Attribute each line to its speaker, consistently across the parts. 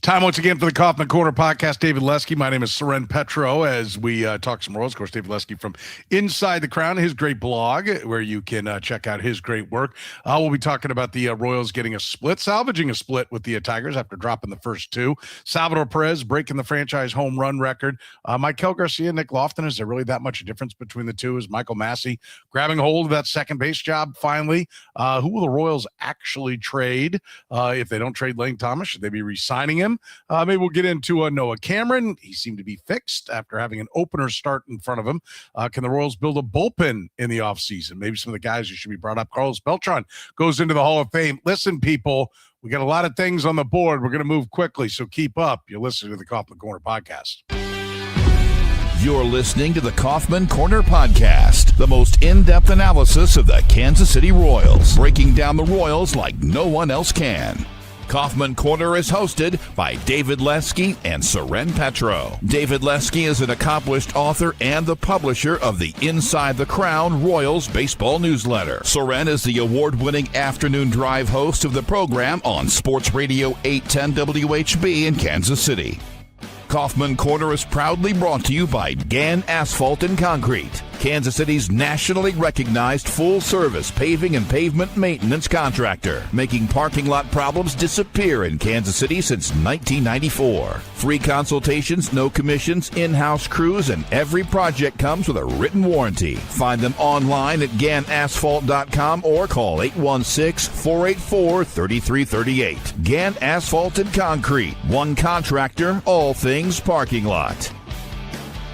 Speaker 1: Time once again for the Kaufman Corner podcast. David Lesky. My name is Soren Petro as we talk some Royals. Of course, David Lesky from Inside the Crown, his great blog where you can check out his great work. We'll be talking about the Royals getting a split, salvaging a split with the Tigers after dropping the first two. Salvador Perez breaking the franchise home run record. Garcia and Loftin. Is there really that much difference between the two? Is Michael Massey grabbing hold of that second base job finally? Who will the Royals actually trade? If they don't trade Lane Thomas, should they be re-signing him? Maybe we'll get into Noah Cameron. He seemed to be fixed after having an opener start in front of him. Can the Royals build a bullpen in the offseason? Maybe some of the guys who should be brought up. Beltran goes into the Hall of Fame. Listen, people, we got a lot of things on the board. We're going to move quickly, so keep up. You're listening to the Kaufman Corner podcast.
Speaker 2: You're listening to the Kaufman Corner podcast, the most in-depth analysis of the Kansas City Royals, breaking down the Royals like no one else can. Kaufman Corner is hosted by David Lesky and Soren Petro. David Lesky is an accomplished author and the publisher of the Inside the Crown Royals baseball newsletter. Soren is the award-winning afternoon drive host of the program on Sports Radio 810 WHB in Kansas City. Kaufman Corner is proudly brought to you by Gann Asphalt and Concrete, Kansas City's nationally recognized full-service paving and pavement maintenance contractor, making parking lot problems disappear in Kansas City since 1994. Free consultations, no commissions, in-house crews, and every project comes with a written warranty. Find them online at GannAsphalt.com or call 816-484-3338. Gann Asphalt and Concrete, one contractor, all things parking lot.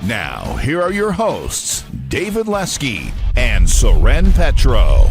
Speaker 2: Now, here are your hosts, David Lesky and Soren Petro.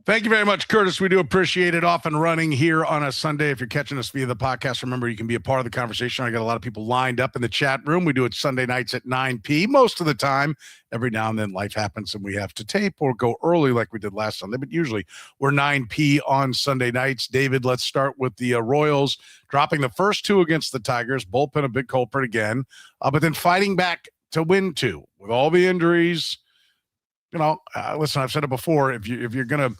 Speaker 1: Thank you very much, Curtis. We do appreciate it. Off and running here on a Sunday. If you're catching us via the podcast, remember you can be a part of the conversation. I got a lot of people lined up in the chat room. We do it Sunday nights at 9 p.m. most of the time. Every now and then life happens and we have to tape or go early like we did last Sunday, but usually we're 9 p.m. on Sunday nights. David, let's start with the Royals dropping the first two against the Tigers. Bullpen a big culprit again, but then fighting back to win two with all the injuries. Listen, I've said it before. If you're gonna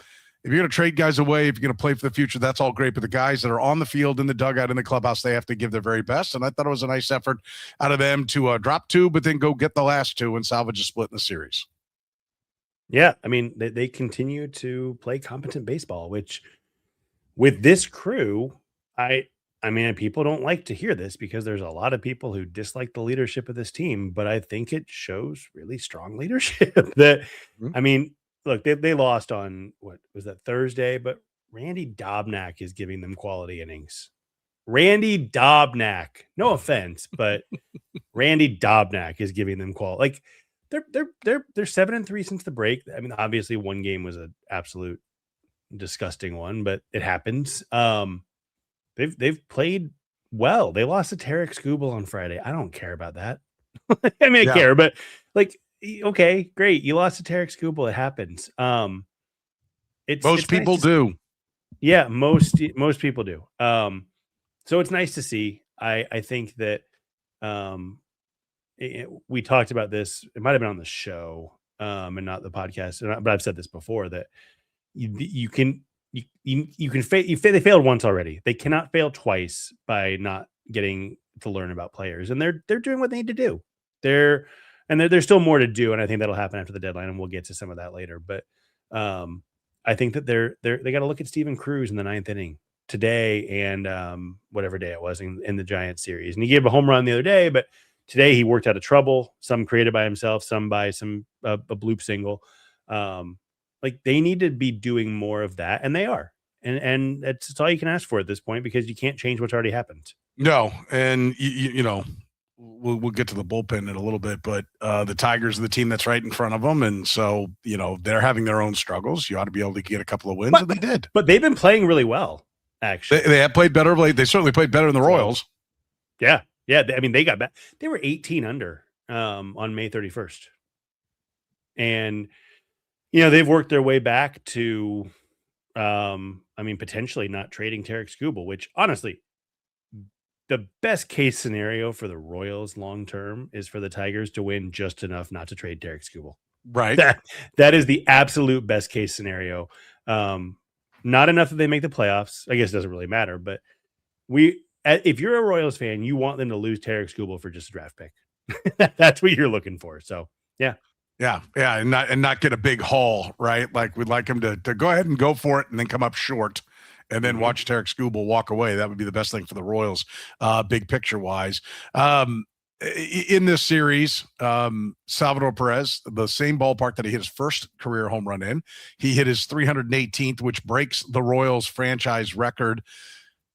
Speaker 1: trade guys away, if you're gonna play for the future, that's all great. But the guys that are on the field, in the dugout, in the clubhouse, they have to give their very best. And I thought it was a nice effort out of them to drop two, but then go get the last two and salvage a split in the series.
Speaker 3: Yeah, I mean, they continue to play competent baseball, which with this crew, I mean, people don't like to hear this because there's a lot of people who dislike the leadership of this team, but I think it shows really strong leadership I mean, look, they lost on, what was that, Thursday, but Randy Dobnak is giving them quality innings. Randy Dobnak, no offense, but Randy Dobnak is giving them quality. Like they're 7-3 since the break. I mean, obviously one game was an absolute disgusting one, but it happens. They've played well. They lost to Tarek Skubal on Friday. I don't care about that. I mean, I care, but like, okay, great. You lost to Tarek Skubal. It happens. Most
Speaker 1: people do.
Speaker 3: Yeah, most people do. So it's nice to see. I think that we talked about this. It might have been on the show and not the podcast. But I've said this before that you can fail. They failed once already. They cannot fail twice by not getting to learn about players, and they're doing what they need to do. There's still more to do, and I think that'll happen after the deadline, and we'll get to some of that later. But I think that they got to look at Steven Cruz in the 9th inning today, and whatever day it was in the Giants series, and he gave a home run the other day, but today he worked out of trouble. Some created by himself, some by a bloop single. Like they need to be doing more of that, and they are, and that's all you can ask for at this point because you can't change what's already happened.
Speaker 1: No, and we'll get to the bullpen in a little bit, but the Tigers are the team that's right in front of them, and so they're having their own struggles. You ought to be able to get a couple of wins, and they did.
Speaker 3: But they've been playing really well, actually.
Speaker 1: They have played better of late. They certainly played better than the Royals.
Speaker 3: Yeah. I mean, they got back. They were 18 under on May 31st, and they've worked their way back to, potentially not trading Tarek Skubal, which honestly, the best case scenario for the Royals long term is for the Tigers to win just enough not to trade Tarek Skubal.
Speaker 1: Right.
Speaker 3: That is the absolute best case scenario. Not enough that they make the playoffs. I guess it doesn't really matter, but if you're a Royals fan, you want them to lose Tarek Skubal for just a draft pick. That's what you're looking for. So yeah.
Speaker 1: Yeah, and not get a big haul, right? Like we'd like him to go ahead and go for it and then come up short and then watch Tarek Skubal walk away. That would be the best thing for the Royals, big picture wise. In this series, Salvador Perez, the same ballpark that he hit his first career home run in, he hit his 318th, which breaks the Royals franchise record.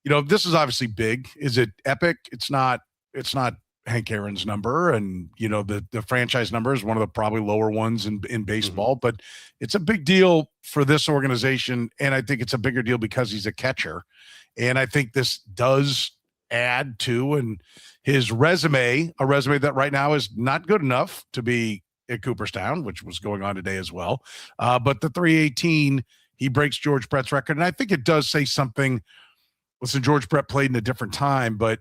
Speaker 1: You know, this is obviously big. Is it epic? It's not Hank Aaron's number, and you know the franchise number is one of the probably lower ones in baseball, but it's a big deal for this organization, and I think it's a bigger deal because he's a catcher, and I think this does add to and his resume, a resume that right now is not good enough to be at Cooperstown, which was going on today as well. But the 318, he breaks George Brett's record, and I think it does say something. Listen, George Brett played in a different time, but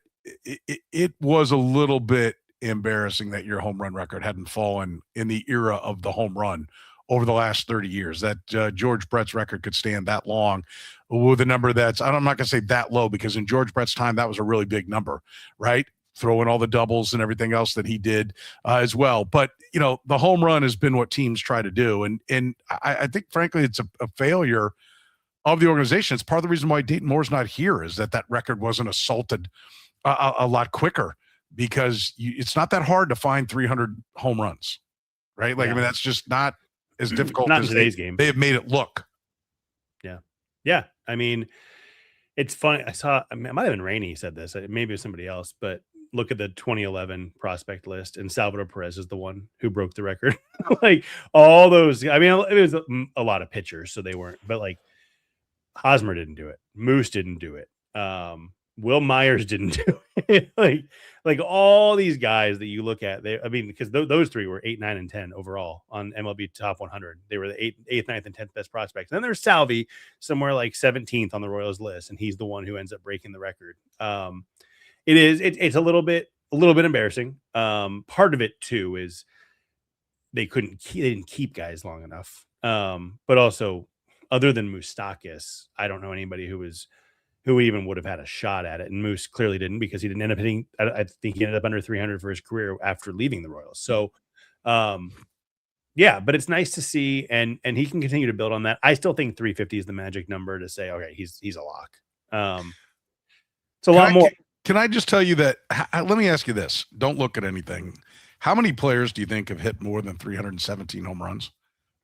Speaker 1: it was a little bit embarrassing that your home run record hadn't fallen in the era of the home run over the last 30 years, that George Brett's record could stand that long with a number that's, I'm not going to say that low, because in George Brett's time, that was a really big number, right? Throw in all the doubles and everything else that he did as well. But, you know, the home run has been what teams try to do. And I think, frankly, it's a failure of the organization. It's part of the reason why Dayton Moore's not here, is that record wasn't assaulted a lot quicker, because it's not that hard to find 300 home runs, right? Like, I mean, that's just not as difficult
Speaker 3: not
Speaker 1: as
Speaker 3: in today's game.
Speaker 1: They have made it look.
Speaker 3: Yeah. I mean, it's funny. It might have been Rainey said this, maybe it was somebody else, but look at the 2011 prospect list, and Salvador Perez is the one who broke the record. Like all those, I mean, it was a lot of pitchers, so they weren't, but like Hosmer didn't do it. Moose didn't do it. Will Myers didn't do it. like all these guys that you look at, because those three were 8, 9, and 10 overall on MLB Top 100. They were the 8th, 9th, and 10th best prospects. And then there's Salvy somewhere like 17th on the Royals list, and he's the one who ends up breaking the record. It's a little bit embarrassing. Part of it too is they didn't keep guys long enough. But also, other than Moustakas, I don't know anybody who even would have had a shot at it. And Moose clearly didn't, because he didn't end up hitting, I think he ended up under 300 for his career after leaving the Royals. So, yeah, but it's nice to see, and he can continue to build on that. I still think 350 is the magic number to say, okay, he's a lock. It's a lot more.
Speaker 1: Can I just tell you that, let me ask you this. Don't look at anything. How many players do you think have hit more than 317 home runs?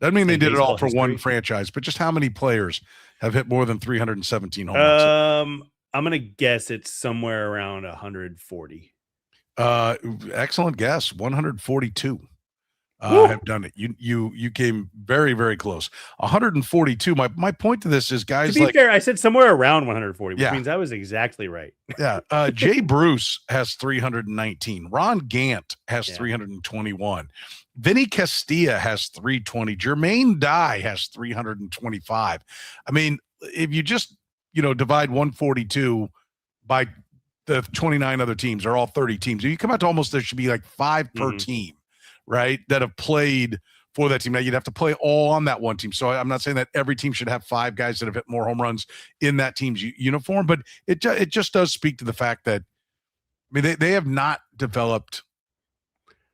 Speaker 1: Doesn't mean they did it all for one franchise, but just how many players have hit more than 317 home runs?
Speaker 3: I'm going to guess it's somewhere around 140.
Speaker 1: Excellent guess. 142 have done it. You came very, very close. 142. My point to this is, guys,
Speaker 3: to be fair, I said somewhere around 140, which means I was exactly right.
Speaker 1: Yeah. Jay Bruce has 319. Ron Gant has 321. Vinny Castilla has 320. Jermaine Dye has 325. I mean, if you just, divide 142 by the 29 other teams, they're all 30 teams. If you come out to almost, there should be like 5 per team, right, that have played for that team. Now, you'd have to play all on that one team. So I'm not saying that every team should have 5 guys that have hit more home runs in that team's uniform, but it just does speak to the fact that, I mean, they have not developed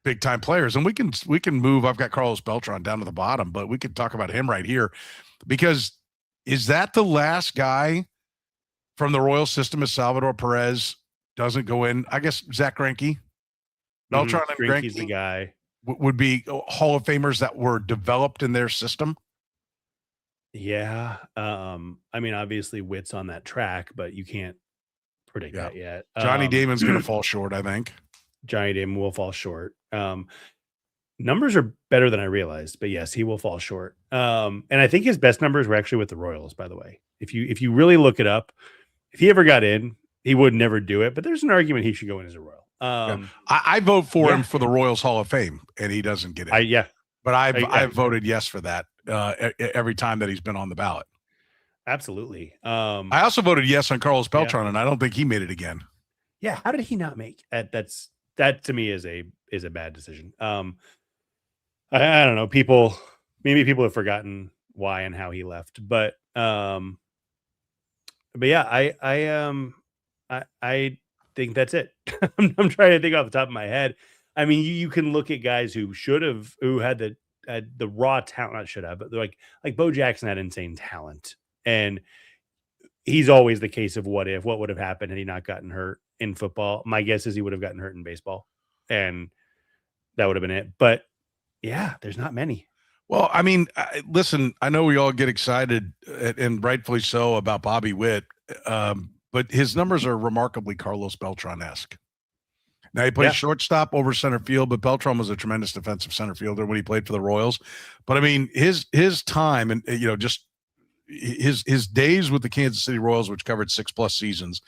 Speaker 1: big time players, and we can move. I've got Carlos Beltran down to the bottom, but we could talk about him right here, because is that the last guy from the Royal system as Salvador Perez doesn't go in? I guess Zach Greinke, Beltran and
Speaker 3: Greinke's the guy,
Speaker 1: would be Hall of Famers that were developed in their system.
Speaker 3: Yeah. I mean, obviously Witt's on that track, but you can't predict that yet.
Speaker 1: Johnny Damon's going to fall short, I think.
Speaker 3: Johnny Damon will fall short. Numbers are better than I realized, but yes, he will fall short. And I think his best numbers were actually with the Royals, by the way. If you really look it up, if he ever got in, he would never do it, but there's an argument he should go in as a Royal.
Speaker 1: I vote for him for the Royals Hall of Fame, and he doesn't get it. But I've voted yes for that every time that he's been on the ballot.
Speaker 3: Absolutely.
Speaker 1: I also voted yes on Carlos Beltran, and I don't think he made it again.
Speaker 3: Yeah, how did he not make that? That to me is a bad decision. I don't know. Maybe people have forgotten why and how he left, but yeah, I think that's it. I'm trying to think off the top of my head. I mean, you can look at guys who had the raw talent, not should have, but they're like Bo Jackson had insane talent, and he's always the case of what would have happened had he not gotten hurt in football. My guess is he would have gotten hurt in baseball, and that would have been it. But yeah, there's not many.
Speaker 1: Well, I mean, listen, I know we all get excited and rightfully so about Bobby Witt, but his numbers are remarkably Carlos Beltran-esque. Now he plays shortstop over center field, but Beltran was a tremendous defensive center fielder when he played for the Royals. But I mean, his time and just his days with the Kansas City Royals, which covered 6+ seasons,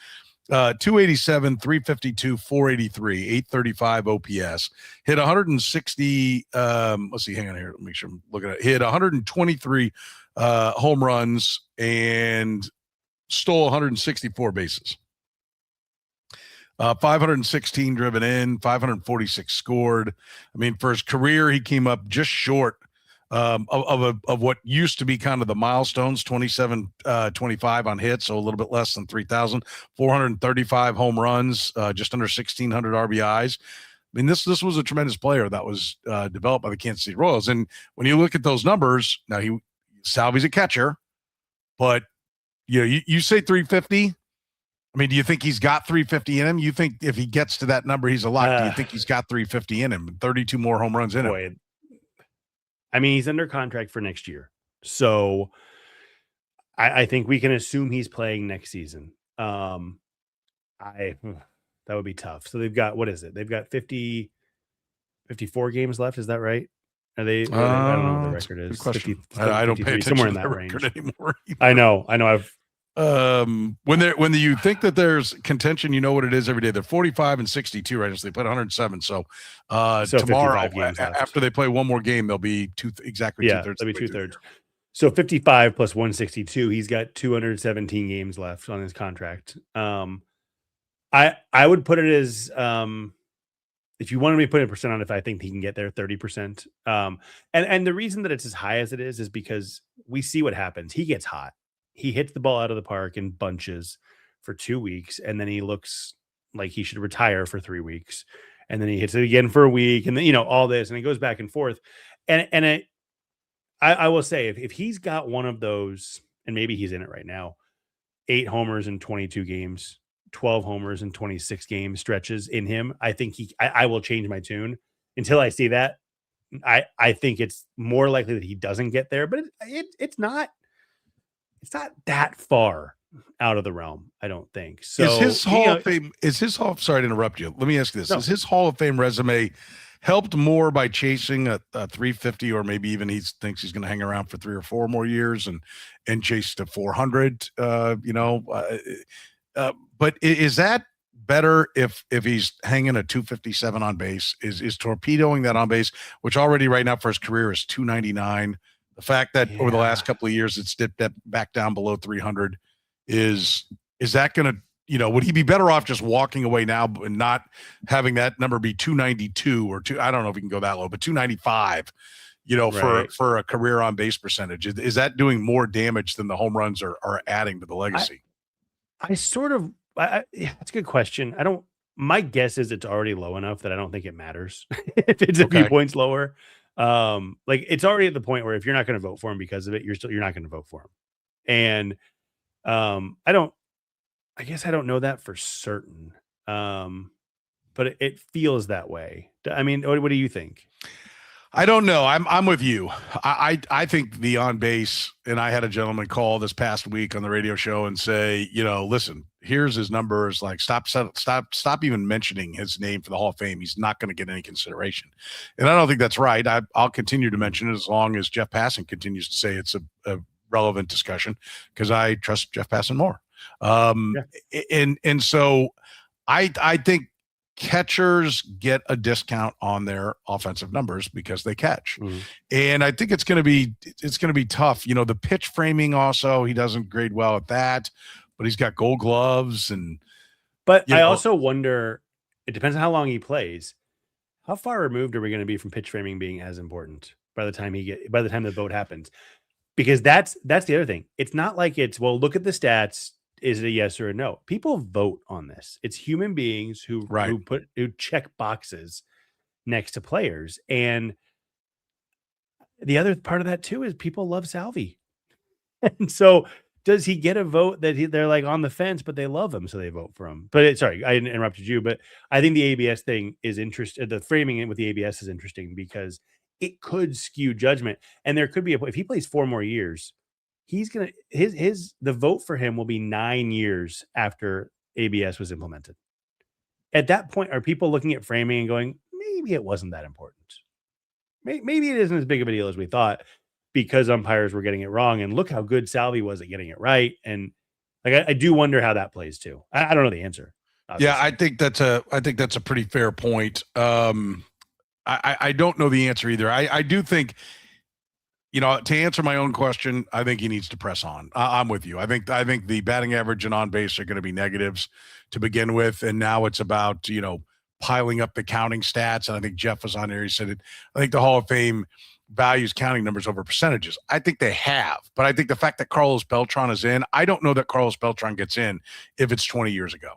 Speaker 1: 287, 352, 483, 835 OPS, hit 160. Let's see, hang on here. Let me make sure I'm looking at it. Hit 123 home runs and stole 164 bases. 516 driven in, 546 scored. I mean, for his career, he came up just short of what used to be kind of the milestones, 27-25 on hits, so a little bit less than 3,000, 435 home runs, just under 1,600 RBIs. I mean, this was a tremendous player that was developed by the Kansas City Royals. And when you look at those numbers, now Salvy's a catcher, but you say 350. I mean, do you think he's got 350 in him? You think if he gets to that number, he's a lock? Do you think he's got 350 in him? 32 more home runs in him.
Speaker 3: I mean, he's under contract for next year. So I think we can assume he's playing next season. That would be tough. So they've got, what is it? They've got 54 games left. Is that right? Are they? I don't know what the record is. 50,
Speaker 1: I don't pay attention
Speaker 3: somewhere in
Speaker 1: to
Speaker 3: that
Speaker 1: the
Speaker 3: range
Speaker 1: anymore.
Speaker 3: I know.
Speaker 1: When you think that there's contention, you know what it is every day. They're 45 and 62 right now. So they played 107. So tomorrow, after they play one more game, they'll be exactly 2/3.
Speaker 3: They'll be 2/3. So 55 plus 162. He's got 217 games left on his contract. I would put it as if you wanted me to put a percent on it, if I think he can get there, 30%. And the reason that it's as high as it is because we see what happens. He gets hot. He hits the ball out of the park in bunches for 2 weeks, and then he looks like he should retire for 3 weeks, and then he hits it again for a week, and then all this, and it goes back and forth. And I will say, if he's got one of those, and maybe he's in it right now, 8 homers in 22 games, 12 homers in 26 game stretches in him, I think I will change my tune. Until I see that, I think it's more likely that he doesn't get there, but it's not that far out of the realm, I don't think. So
Speaker 1: is his Hall of Fame, sorry to interrupt you. Let me ask you this. No. Is his Hall of Fame resume helped more by chasing a 350, or maybe even he thinks he's going to hang around for 3 or 4 more years and chase to 400, but is that better if he's hanging a 257 on base, is torpedoing that on base, which already right now for his career is 299. The fact that over the last couple of years it's dipped back down below 300 is that going to, would he be better off just walking away now and not having that number be 292 or I don't know if we can go that low, but 295, right, for a career on base percentage? Is that doing more damage than the home runs are adding to the legacy?
Speaker 3: It's a good question. My guess is it's already low enough that I don't think it matters if it's a few points lower. It's already at the point where if you're not going to vote for him because of it, you're not going to vote for him. And I guess I don't know that for certain. But it feels that way. I mean, what do you think?
Speaker 1: I don't know. I'm with you. I think the on base, and I had a gentleman call this past week on the radio show and say, listen, here's his numbers. Like, stop even mentioning his name for the Hall of Fame. He's not going to get any consideration. And I don't think that's right. I'll continue to mention it as long as Jeff Passan continues to say it's a relevant discussion, because I trust Jeff Passan more. And so I think catchers get a discount on their offensive numbers because they catch. Mm-hmm. And I think it's going to be tough. The pitch framing also, he doesn't grade well at that, but he's got Gold Gloves. But
Speaker 3: I also wonder, it depends on how long he plays. How far removed are we going to be from pitch framing being as important by the time the vote happens? Because that's the other thing. It's not like it's, well, look at the stats. Is it a yes or a no? People vote on this. It's human beings who check boxes next to players. And the other part of that too is people love Salvy. And so does he get a vote that they're like on the fence, but they love him, so they vote for him? But sorry, I interrupted you, but I think the ABS thing is interesting. The framing with the ABS is interesting because it could skew judgment. And there could be if he plays 4 more years, he's going to, the vote for him will be 9 years after ABS was implemented. At that point, are people looking at framing and going, maybe it wasn't that important? Maybe it isn't as big of a deal as we thought because umpires were getting it wrong. And look how good Salvy was at getting it right. And like, I do wonder how that plays too. I don't know the answer. Obviously.
Speaker 1: Yeah, I think that's a pretty fair point. I don't know the answer either. I do think, to answer my own question, I think he needs to press on. I'm with you. I think the batting average and on base are going to be negatives to begin with. And now it's about, piling up the counting stats. And I think Jeff was on there. He said it. I think the Hall of Fame values counting numbers over percentages. I think they have, but I think the fact that Carlos Beltran is in, I don't know that Carlos Beltran gets in if it's 20 years ago.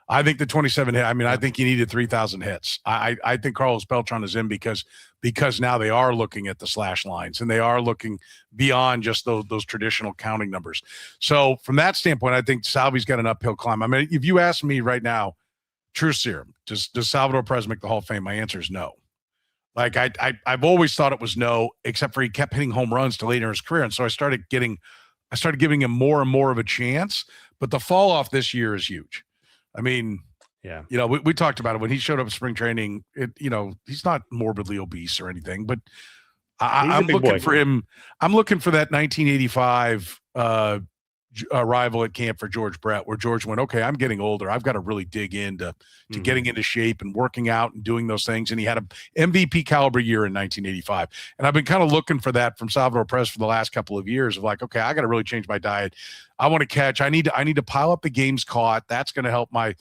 Speaker 1: I think the 27 hit, I think he needed 3,000 hits. I think Carlos Beltran is in because now they are looking at the slash lines and they are looking beyond just those traditional counting numbers. So from that standpoint, I think Salvy's got an uphill climb. I mean, if you ask me right now, true serum, does Salvador Perez make the Hall of Fame? My answer is no. Like I've always thought it was no, except for he kept hitting home runs to later in his career. And so I started giving him more and more of a chance, but the fall off this year is huge. I mean, yeah, we talked about it when he showed up at spring training. He's not morbidly obese or anything, but I'm looking for him. I'm looking for that 1985 arrival at camp for George Brett, where George went, okay, I'm getting older. I've got to really dig into getting into shape and working out and doing those things. And he had an MVP caliber year in 1985. And I've been kind of looking for that from Salvador Perez for the last couple of years of like, okay, I got to really change my diet. I want to catch. I need to pile up the games caught. That's going to help my,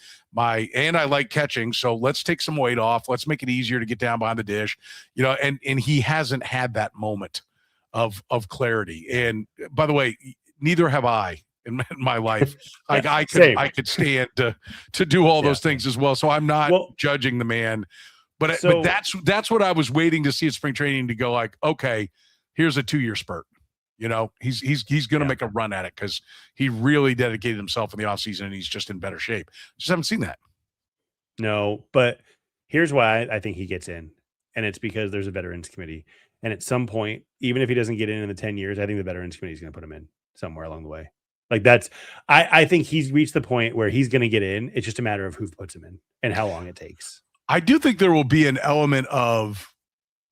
Speaker 1: and I like catching. So let's take some weight off. Let's make it easier to get down behind the dish, and he hasn't had that moment of clarity. And by the way, neither have I in my life. Like I could stand to do all those things as well. So I'm not judging the man, but that's what I was waiting to see at spring training to go like, okay, here's a 2-year spurt. He's going to make a run at it because he really dedicated himself in the offseason and he's just in better shape. Just haven't seen that.
Speaker 3: No, but here's why I think he gets in. And it's because there's a veterans committee. And at some point, even if he doesn't get in the 10 years, I think the veterans committee is going to put him in somewhere along the way. Like I think he's reached the point where he's going to get in. It's just a matter of who puts him in and how long it takes.
Speaker 1: I do think there will be an element of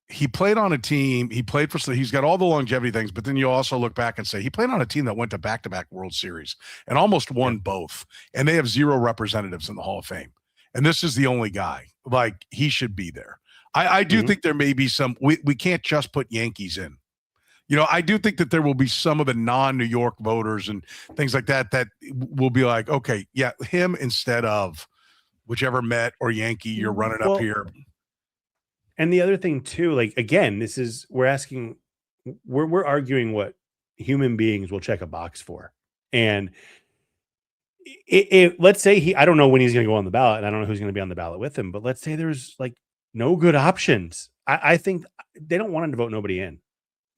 Speaker 1: he played on a team. He's got all the longevity things, but then you also look back and say he played on a team that went to back-to-back World Series and almost won both. And they have 0 representatives in the Hall of Fame. And this is the only guy. Like he should be there. I do think there may be some, we can't just put Yankees in. I do think that there will be some of the non-New York voters and things like that will be like, okay, yeah, him instead of whichever Met or Yankee you're running up here.
Speaker 3: And the other thing too, like, again, we're arguing what human beings will check a box for. And let's say I don't know when he's going to go on the ballot and I don't know who's going to be on the ballot with him, but let's say there's like no good options. I think they don't want him to vote nobody in.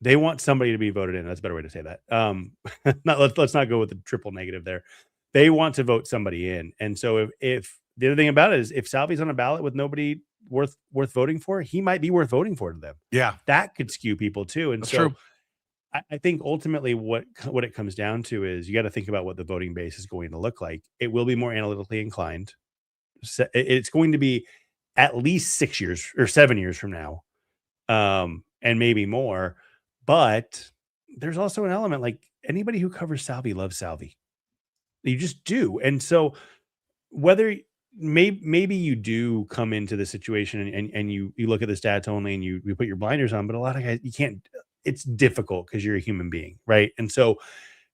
Speaker 3: They want somebody to be voted in. That's a better way to say that. Let's not go with the triple negative there. They want to vote somebody in. And so if the other thing about it is if Salvy's on a ballot with nobody worth voting for, he might be worth voting for to them.
Speaker 1: Yeah.
Speaker 3: That could skew people too. And
Speaker 1: that's
Speaker 3: so
Speaker 1: true.
Speaker 3: I think ultimately what it comes down to is you got to think about what the voting base is going to look like. It will be more analytically inclined. It's going to be at least 6 years or 7 years from now. And maybe more. But there's also an element like anybody who covers Salvy loves Salvy. You just do. And so whether maybe you do come into the situation and you look at the stats only and you put your blinders on, but a lot of guys, you can't, it's difficult because you're a human being. Right. And so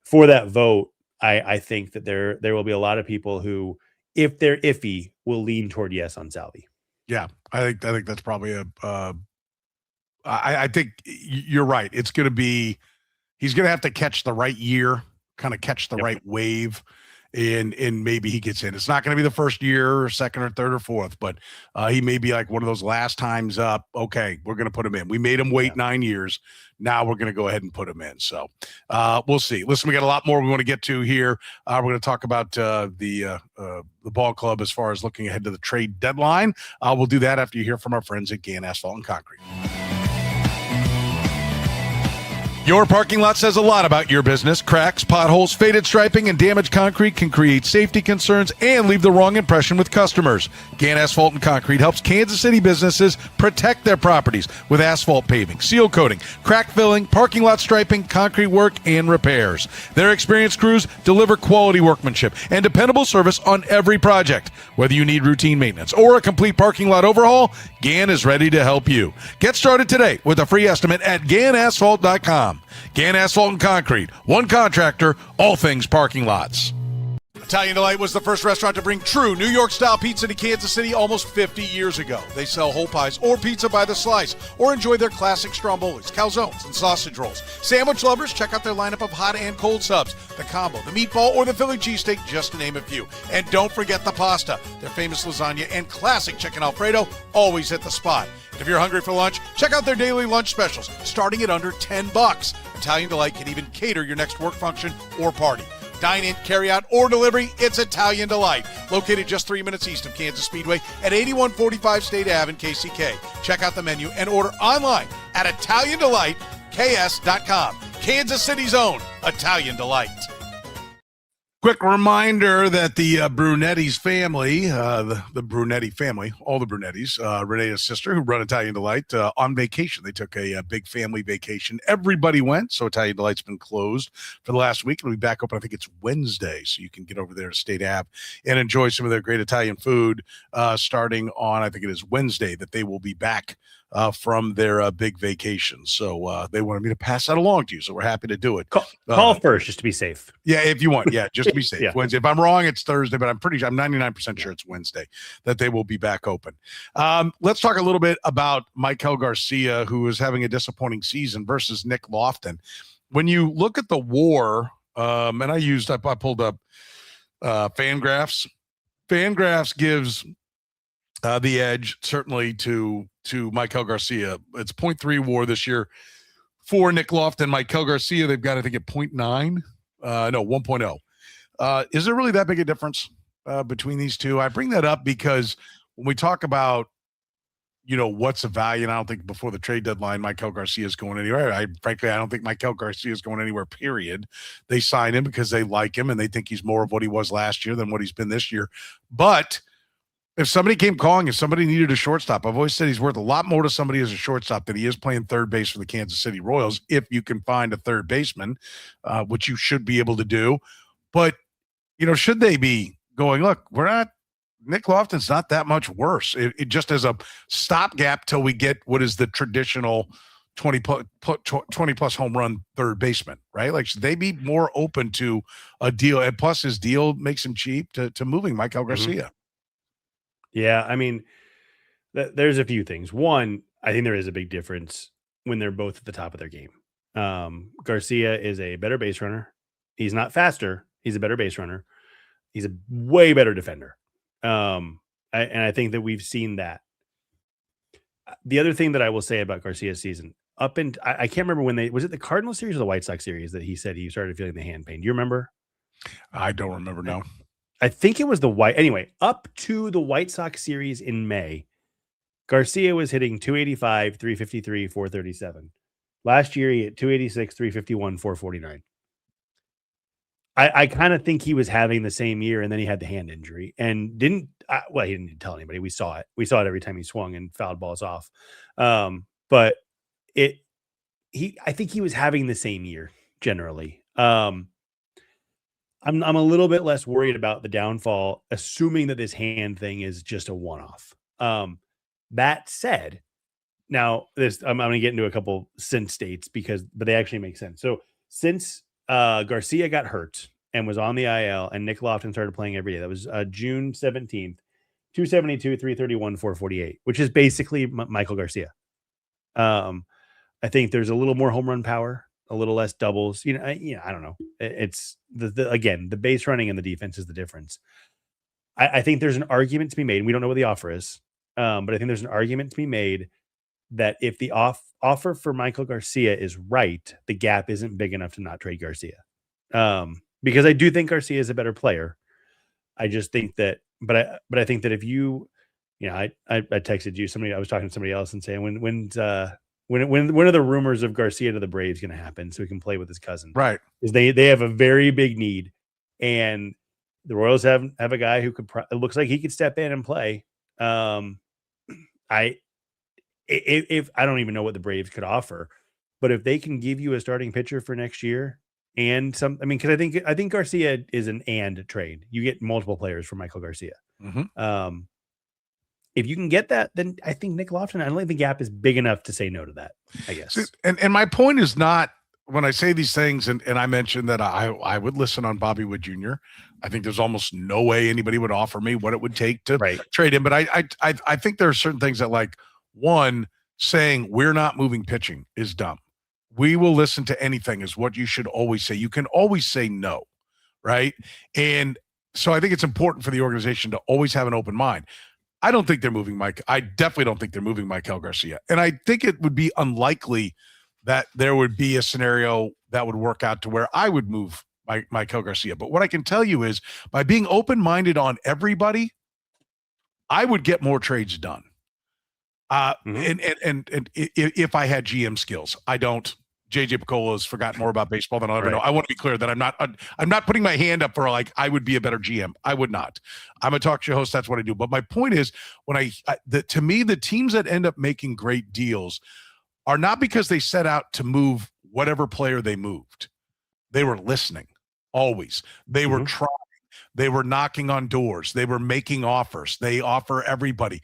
Speaker 3: for that vote, I think that there will be a lot of people who, if they're iffy, will lean toward yes on Salvy.
Speaker 1: Yeah, I think that's probably I think you're right. It's going to be, he's going to have to catch the right year, kind of catch the right wave, and maybe he gets in. It's not going to be the first year or second or third or fourth, but he may be like one of those last times up. Okay, we're going to put him in. We made him wait 9 years. Now we're going to go ahead and put him in. So we'll see. Listen, we got a lot more we want to get to here. We're going to talk about the ball club as far as looking ahead to the trade deadline. We'll do that after you hear from our friends at Gan Asphalt and Concrete. Your parking lot says a lot about your business. Cracks, potholes, faded striping, and damaged concrete can create safety concerns and leave the wrong impression with customers. Gan Asphalt and Concrete helps Kansas City businesses protect their properties with asphalt paving, seal coating, crack filling, parking lot striping, concrete work, and repairs. Their experienced crews deliver quality workmanship and dependable service on every project. Whether you need routine maintenance or a complete parking lot overhaul, Gan is ready to help you. Get started today with a free estimate at ganasphalt.com. Gan Asphalt and Concrete, one contractor, all things parking lots. Italian Delight was the first restaurant to bring true New York-style pizza to Kansas City almost 50 years ago. They sell whole pies or pizza by the slice, or enjoy their classic strombolis, calzones, and sausage rolls. Sandwich lovers, check out their lineup of hot and cold subs, the combo, the meatball, or the Philly cheesesteak, just to name a few. And don't forget the pasta. Their famous lasagna and classic chicken Alfredo always hit the spot. If you're hungry for lunch, check out their daily lunch specials, starting at under $10. Italian Delight can even cater your next work function or party. Dine in, carry out, or delivery, it's Italian Delight. Located just 3 minutes east of Kansas Speedway at 8145 State Ave in KCK. Check out the menu and order online at ItalianDelightKS.com. Kansas City's own Italian Delight. Quick reminder that the Brunetti's family, the Brunetti family, all the Brunettis, Renee's sister who run Italian Delight, on vacation. They took a big family vacation. Everybody went, so Italian Delight's been closed for the last week. It'll be back open, I think it's Wednesday, so you can get over there to State Ave and enjoy some of their great Italian food starting on, I think it is Wednesday, that they will be back from their big vacation. So they wanted me to pass that along to you, so we're happy to do it.
Speaker 3: Call first, just to be safe.
Speaker 1: Yeah, if you want. Yeah, just to be safe.
Speaker 3: Yeah.
Speaker 1: Wednesday. If I'm wrong, it's Thursday, but I'm 99% sure it's Wednesday that they will be back open. Let's talk a little bit about Maikel Garcia, who is having a disappointing season, versus Nick Loftin. When you look at the WAR, and I pulled up Fangraphs. Fangraphs gives the edge certainly to Maikel Garcia. It's 0.3 WAR this year for Nick Loftin. Maikel Garcia, they've got, I think, at 0.9. No, 1.0. Is there really that big a difference between these two? I bring that up because when we talk about, what's the value, and I don't think before the trade deadline, Maikel Garcia is going anywhere. Frankly, I don't think Maikel Garcia is going anywhere, period. They signed him because they like him and they think he's more of what he was last year than what he's been this year. But if somebody came calling, if somebody needed a shortstop, I've always said he's worth a lot more to somebody as a shortstop than he is playing third base for the Kansas City Royals, if you can find a third baseman, which you should be able to do. But, should they be going, look, Nick Loftin's not that much worse. It just as a stopgap till we get what is the traditional 20 plus home run third baseman, right? Like, should they be more open to a deal? And plus his deal makes him cheap to moving Maikel Garcia.
Speaker 3: Mm-hmm. Yeah, I mean, there's a few things. One, I think there is a big difference when they're both at the top of their game. Garcia is a better base runner. He's not faster. He's a better base runner. He's a way better defender. And I think that we've seen that. The other thing that I will say about Garcia's season, I can't remember when was it the Cardinals series or the White Sox series that he said he started feeling the hand pain. Do you remember?
Speaker 1: I don't remember now.
Speaker 3: I think it was up to the White Sox series in May, Garcia was hitting 285, 353, 437. Last year, he hit 286, 351, 449. I kind of think he was having the same year, and then he had the hand injury and he didn't tell anybody. We saw it. We saw it every time he swung and fouled balls off. But I think he was having the same year generally. I'm a little bit less worried about the downfall, assuming that this hand thing is just a one-off. That said, now I'm going to get into a couple since states but they actually make sense. So since Garcia got hurt and was on the IL and Nick Loftin started playing every day, that was June 17th. 272, 331, 448, which is basically Michael Garcia. I think there's a little more home run power, a little less doubles. I don't know. It's again, the base running and the defense is the difference. I think there's an argument to be made, and we don't know what the offer is, but I think there's an argument to be made that if the offer for Michael Garcia is right, the gap isn't big enough to not trade Garcia. Because I do think Garcia is a better player. I just think that, but I think that if I texted you, I was talking to somebody else and saying, when are the rumors of Garcia to the Braves going to happen so he can play with his cousin?
Speaker 1: Right.
Speaker 3: Because they have a very big need, and the Royals have a guy who it looks like he could step in and play. If I don't even know what the Braves could offer, but if they can give you a starting pitcher for next year and because I think Garcia is an and trade. You get multiple players for Michael Garcia.
Speaker 1: Mm-hmm.
Speaker 3: If you can get that, then I think Nick Loftin, I don't think the gap is big enough to say no to that, I guess.
Speaker 1: And my point is not, when I say these things, and I mentioned that I would listen on Bobby Wood Jr., I think there's almost no way anybody would offer me what it would take to trade him. But I think there are certain things that, like, one, saying we're not moving pitching is dumb. We will listen to anything is what you should always say. You can always say no, right? And so I think it's important for the organization to always have an open mind. I don't think they're moving Mike. I definitely don't think they're moving Michael Garcia. And I think it would be unlikely that there would be a scenario that would work out to where I would move Michael Garcia. But what I can tell you is, by being open-minded on everybody, I would get more trades done. And if I had GM skills, I don't. JJ Picola has forgotten more about baseball than I'll ever know. I want to be clear that I'm not putting my hand up for, like, I would be a better GM. I would not. I'm a talk show host. That's what I do. But my point is, to me, the teams that end up making great deals are not because they set out to move whatever player they moved. They were listening always. They were trying. They were knocking on doors. They were making offers. They offer everybody.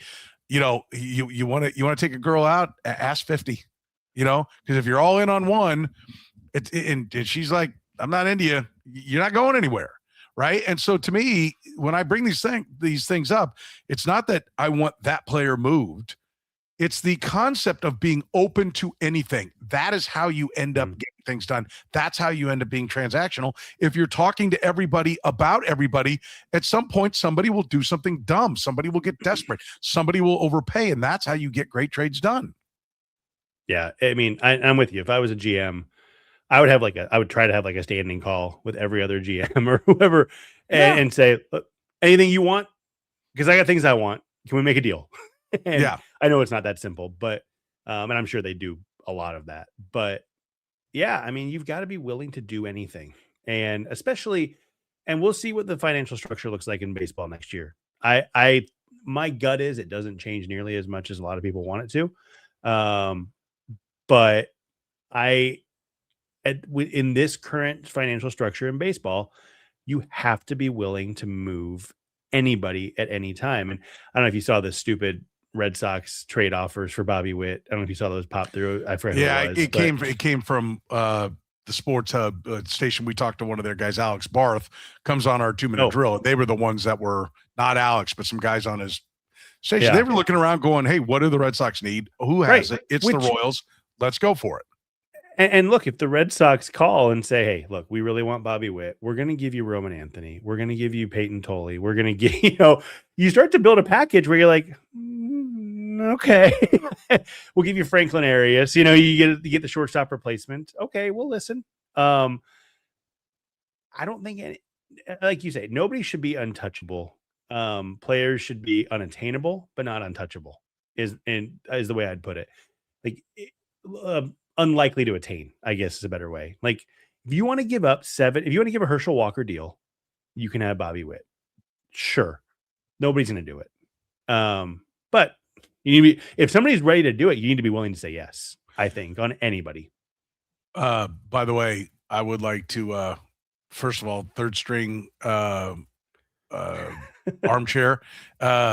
Speaker 1: You want to take a girl out, ask 50. Because if you're all in on one, and she's like, I'm not into you, you're not going anywhere, right? And so to me, when I bring these things up, it's not that I want that player moved. It's the concept of being open to anything. That is how you end up getting things done. That's how you end up being transactional. If you're talking to everybody about everybody, at some point, somebody will do something dumb. Somebody will get desperate. Somebody will overpay, and that's how you get great trades done.
Speaker 3: Yeah, I mean, I'm with you. If I was a GM, I would try to have like a standing call with every other GM or whoever, and say, look, anything you want, because I got things I want. Can we make a deal? And I know it's not that simple, but and I'm sure they do a lot of that. But yeah, I mean, you've got to be willing to do anything, and especially, and we'll see what the financial structure looks like in baseball next year. My gut is it doesn't change nearly as much as a lot of people want it to. But in this current financial structure in baseball, you have to be willing to move anybody at any time. And I don't know if you saw the stupid Red Sox trade offers for Bobby Witt. I don't know if you saw those pop through. I forget.
Speaker 1: Yeah, who it was, it came from the Sports Hub station. We talked to one of their guys, Alex Barth, comes on our 2-minute drill. They were the ones that were not Alex, but some guys on his station. They were looking around going, hey, what do the Red Sox need? Who has it? It's the Royals. Let's go for it.
Speaker 3: And look, if the Red Sox call and say, hey, look, we really want Bobby Witt, we're going to give you Roman Anthony. We're going to give you Peyton Tolley. We're going to give, you start to build a package where you're like, okay, we'll give you Franklin Arias. You get the shortstop replacement. Okay, we'll listen. I don't think like you say, nobody should be untouchable. Players should be unattainable, but not untouchable is the way I'd put it. Like, unlikely to attain, I guess is a better way. Like, if you want to give up if you want to give a Herschel Walker deal, you can have Bobby Witt. Sure. Nobody's going to do it. But you need to if somebody's ready to do it, you need to be willing to say yes, I think, on anybody.
Speaker 1: By the way, I would like to, first of all, third string armchair,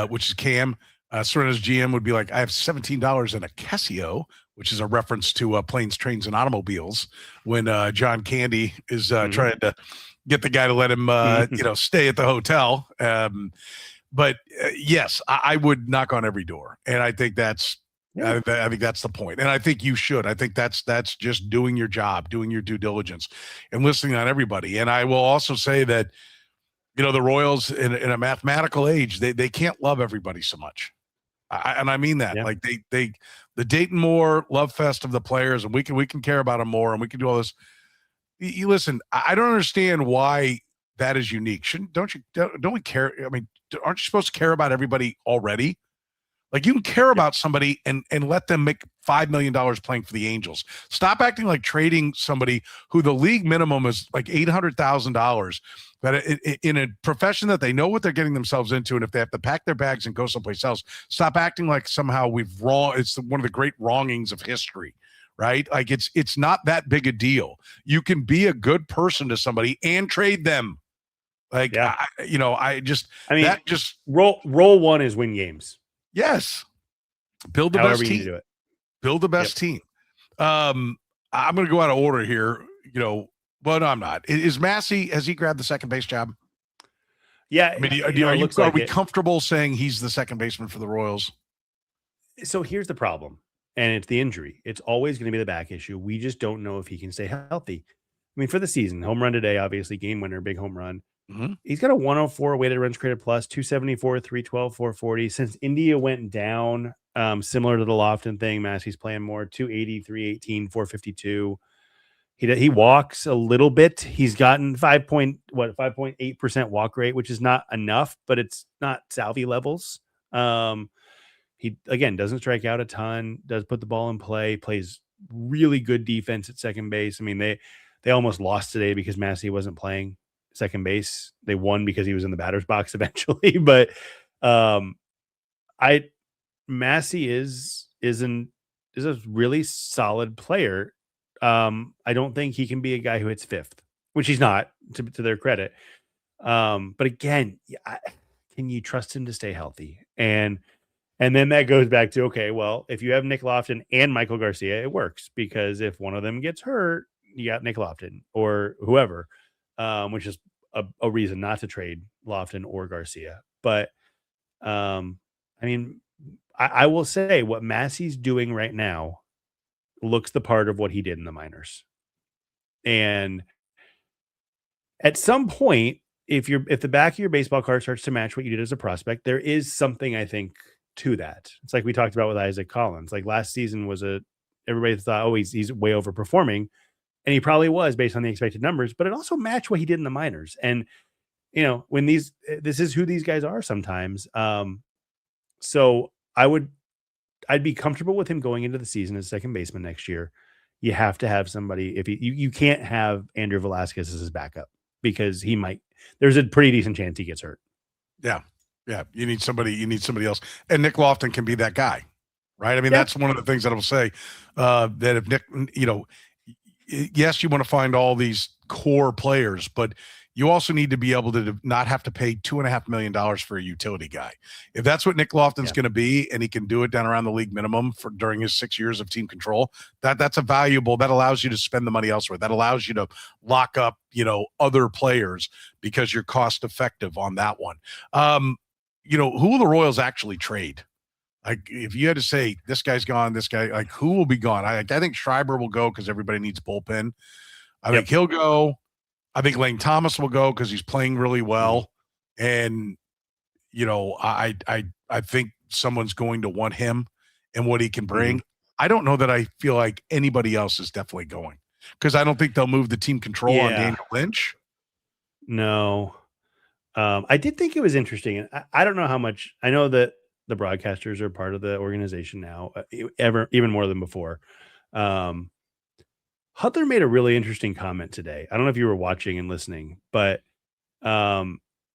Speaker 1: which is Cam. Serena's GM would be like, I have $17 in a Casio, which is a reference to Planes, Trains, and Automobiles, when John Candy is trying to get the guy to let him, stay at the hotel. But yes, I would knock on every door, and I think that's
Speaker 3: Yeah.
Speaker 1: I think that's the point, and I think you should. I think that's just doing your job, doing your due diligence, and listening on everybody. And I will also say that the Royals in a mathematical age, they can't love everybody so much, and I mean that.
Speaker 3: Yeah.
Speaker 1: Like the Dayton Moore love fest of the players, and we can care about them more, and we can do all this. You listen. I don't understand why that is unique. Don't we care? I mean, aren't you supposed to care about everybody already? Like, you can care about somebody and let them make $5 million playing for the Angels. Stop acting like trading somebody who the league minimum is like $800,000. But in a profession that they know what they're getting themselves into, and if they have to pack their bags and go someplace else, stop acting like somehow it's one of the great wrongings of history, right? Like, it's not that big a deal. You can be a good person to somebody and trade them. Like,
Speaker 3: Yeah. Roll one is win games.
Speaker 1: Yes. Build the
Speaker 3: However
Speaker 1: best
Speaker 3: you
Speaker 1: team.
Speaker 3: need to do it.
Speaker 1: Build the best team. I'm going to go out of order here. Well, no, I'm not. Is Massey, has he grabbed the second base job?
Speaker 3: Yeah.
Speaker 1: I mean, are we comfortable saying he's the second baseman for the Royals?
Speaker 3: So here's the problem, and it's the injury. It's always going to be the back issue. We just don't know if he can stay healthy. I mean, for the season, home run today, obviously game winner, big home run.
Speaker 1: Mm-hmm.
Speaker 3: He's got a 104 weighted runs created plus, 274, 312, 440. Since India went down, similar to the Loftin thing, Massey's playing more, 280, 318, 452. He walks a little bit. He's gotten 5.8% walk rate, which is not enough, but it's not Salvy levels. He again doesn't strike out a ton, does put the ball in play, plays really good defense at second base. I mean, they almost lost today because Massey wasn't playing second base. They won because he was in the batter's box eventually, but Massey is a really solid player. I don't think he can be a guy who hits fifth, which he's not, to their credit. But again, can you trust him to stay healthy? And then that goes back to, okay, well, if you have Nick Loftin and Michael Garcia, it works, because if one of them gets hurt, you got Nick Loftin or whoever, which is a reason not to trade Loftin or Garcia. But I mean, I will say what Massey's doing right now looks the part of what he did in the minors. And at some point, if the back of your baseball card starts to match what you did as a prospect, there is something, I think, to that. It's like we talked about with Isaac Collins. Like last season everybody thought, oh, he's way overperforming. And he probably was based on the expected numbers, but it also matched what he did in the minors. And, when this is who these guys are sometimes. So I'd be comfortable with him going into the season as second baseman next year. You have to have somebody. If you can't have Andrew Velasquez as his backup, because there's a pretty decent chance he gets hurt.
Speaker 1: Yeah. Yeah. You need somebody else. And Nick Loftin can be that guy, right? I mean, that's one of the things that I will say, that if Nick, yes, you want to find all these core players, but you also need to be able to not have to pay $2.5 million for a utility guy. If that's what Nick Loftin's going to be, and he can do it down around the league minimum during his 6 years of team control, that's a valuable, that allows you to spend the money elsewhere. That allows you to lock up, other players, because you're cost effective on that one. Who will the Royals actually trade? Like, if you had to say this guy's gone, this guy, like, who will be gone? I think Schreiber will go because everybody needs bullpen. I think he'll go. I think Lane Thomas will go because he's playing really well. And, I think someone's going to want him and what he can bring. I don't know that I feel like anybody else is definitely going, because I don't think they'll move the team control on Daniel Lynch.
Speaker 3: No. I did think it was interesting. And I don't know how much. I know that the broadcasters are part of the organization now, even more than before. Hudler made a really interesting comment today. I don't know if you were watching and listening, but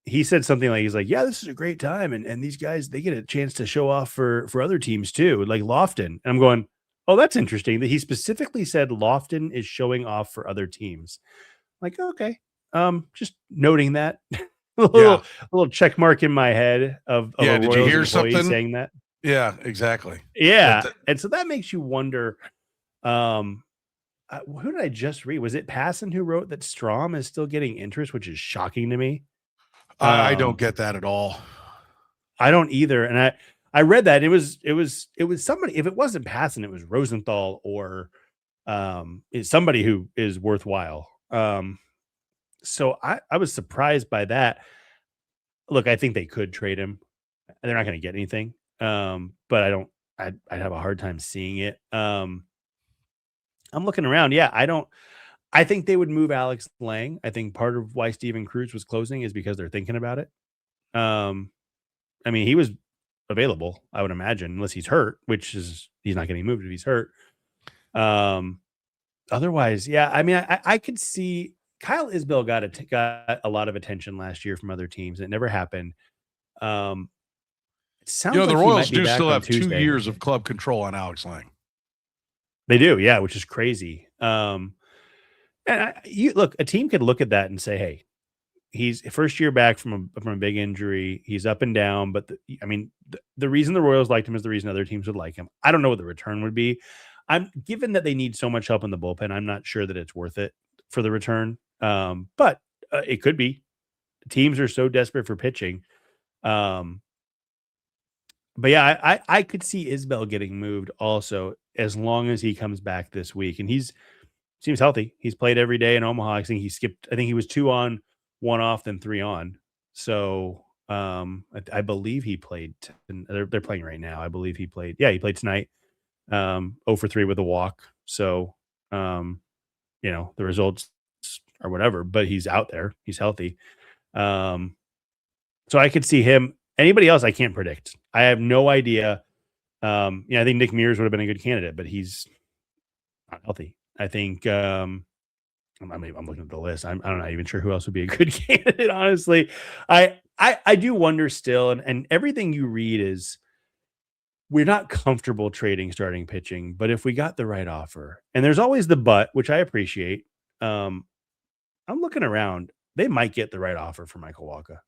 Speaker 3: he said something like, he's like, yeah, this is a great time. And these guys, they get a chance to show off for other teams too, like Loftin. And I'm going, oh, that's interesting that he specifically said Loftin is showing off for other teams. I'm like, okay. Just noting that. a little check mark in my head of a
Speaker 1: did you hear something
Speaker 3: saying that?
Speaker 1: Yeah, exactly.
Speaker 3: Yeah. And so that makes you wonder, who did I just read? Was it Passon who wrote that Strom is still getting interest, which is shocking to me?
Speaker 1: I don't get that at all.
Speaker 3: I don't either. And I read that it was somebody, if it wasn't Passan, it was Rosenthal or is somebody who is worthwhile. So I was surprised by that. Look, I think they could trade him. They're not going to get anything. But I'd have a hard time seeing it. I'm looking around. Yeah, I think they would move Alex Lang. I think part of why Steven Cruz was closing is because they're thinking about it. I mean, he was available, I would imagine, unless he's hurt, which is he's not getting moved if he's hurt. Otherwise, yeah, I mean, I could see Kyle Isbell got a lot of attention last year from other teams. It never happened. It sounds
Speaker 1: the
Speaker 3: like
Speaker 1: Royals do
Speaker 3: back
Speaker 1: still
Speaker 3: on
Speaker 1: have
Speaker 3: Tuesday.
Speaker 1: 2 years of club control on Alex Lang.
Speaker 3: They do, yeah, which is crazy. And look, a team could look at that and say, hey, he's first year back from a big injury. He's up and down, but the reason the Royals liked him is the reason other teams would like him. I don't know what the return would be. I'm given that they need so much help in the bullpen. I'm not sure that it's worth it for the return. But it could be. Teams are so desperate for pitching. But yeah, I could see Isbell getting moved also as long as he comes back this week. And seems healthy. He's played every day in Omaha. I think he was 2 on, 1 off, then 3 on. So I believe he played. They're playing right now. I believe he played. Yeah, he played tonight. 0 for 3 with a walk. So the results or whatever, but he's out there. He's healthy. So I could see him. Anybody else I can't predict. I have no idea. I think Nick Mears would have been a good candidate, but he's not healthy. I think I'm looking at the list. I'm not even sure who else would be a good candidate, honestly. I do wonder still, and everything you read is we're not comfortable trading starting pitching, but if we got the right offer, and there's always the but, which I appreciate. I'm looking around. They might get the right offer for Michael Wacha.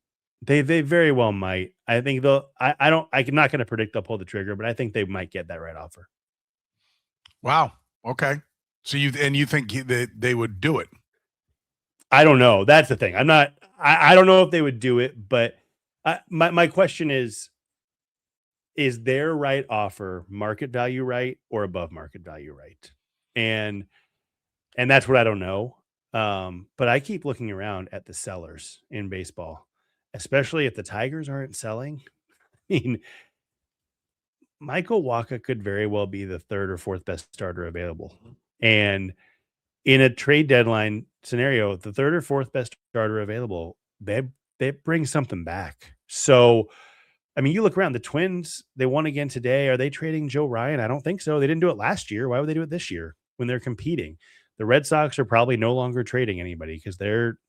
Speaker 3: They very well might. I think they'll. I'm not going to predict they'll pull the trigger, but I think they might get that right offer.
Speaker 1: Wow. Okay. So you think they would do it?
Speaker 3: I don't know. That's the thing. I don't know if they would do it, but my question is their right offer market value right or above market value right? And that's what I don't know. But I keep looking around at the sellers in baseball, especially if the Tigers aren't selling. I mean, Michael Wacha could very well be the 3rd or 4th best starter available. And in a trade deadline scenario, the 3rd or 4th best starter available, they bring something back. So, I mean, you look around, the Twins, they won again today. Are they trading Joe Ryan? I don't think so. They didn't do it last year. Why would they do it this year when they're competing? The Red Sox are probably no longer trading anybody because they're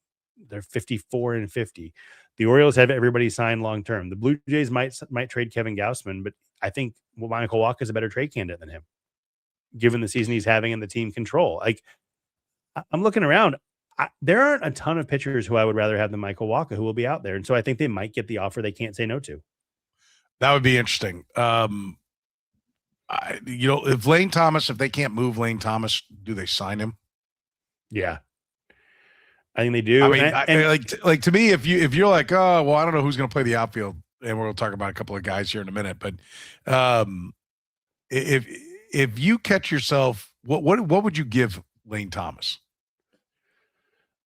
Speaker 3: 54-50. The Orioles have everybody signed long term. The Blue Jays might trade Kevin Gausman, but I think Michael Wacha is a better trade candidate than him, given the season he's having and the team control. Like, I'm looking around. There aren't a ton of pitchers who I would rather have than Michael Wacha who will be out there, and so I think they might get the offer they can't say no to.
Speaker 1: That would be interesting. If Lane Thomas, if they can't move Lane Thomas, do they sign him?
Speaker 3: Yeah, I think they do.
Speaker 1: I mean, like to me, if you're like, oh, well, I don't know who's going to play the outfield, and we'll talk about a couple of guys here in a minute, but if you catch yourself, what would you give Lane Thomas?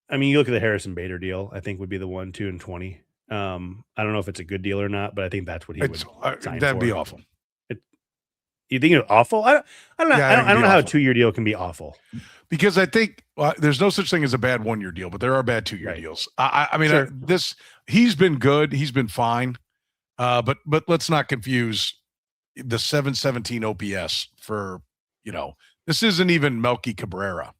Speaker 3: I mean, you look at the Harrison Bader deal. I think would be the 1, 2, and 20. I don't know if it's a good deal or not, but I think that's what he would sign
Speaker 1: that'd
Speaker 3: for.
Speaker 1: Be awful.
Speaker 3: You think it's awful? I don't know.
Speaker 1: Yeah,
Speaker 3: I don't know how a 2-year deal can be awful.
Speaker 1: Because I think there's no such thing as a bad 1-year deal, but there are bad 2-year deals. I mean, sure. He's been good. He's been fine. But let's not confuse the 717 OPS for, this isn't even Melky Cabrera.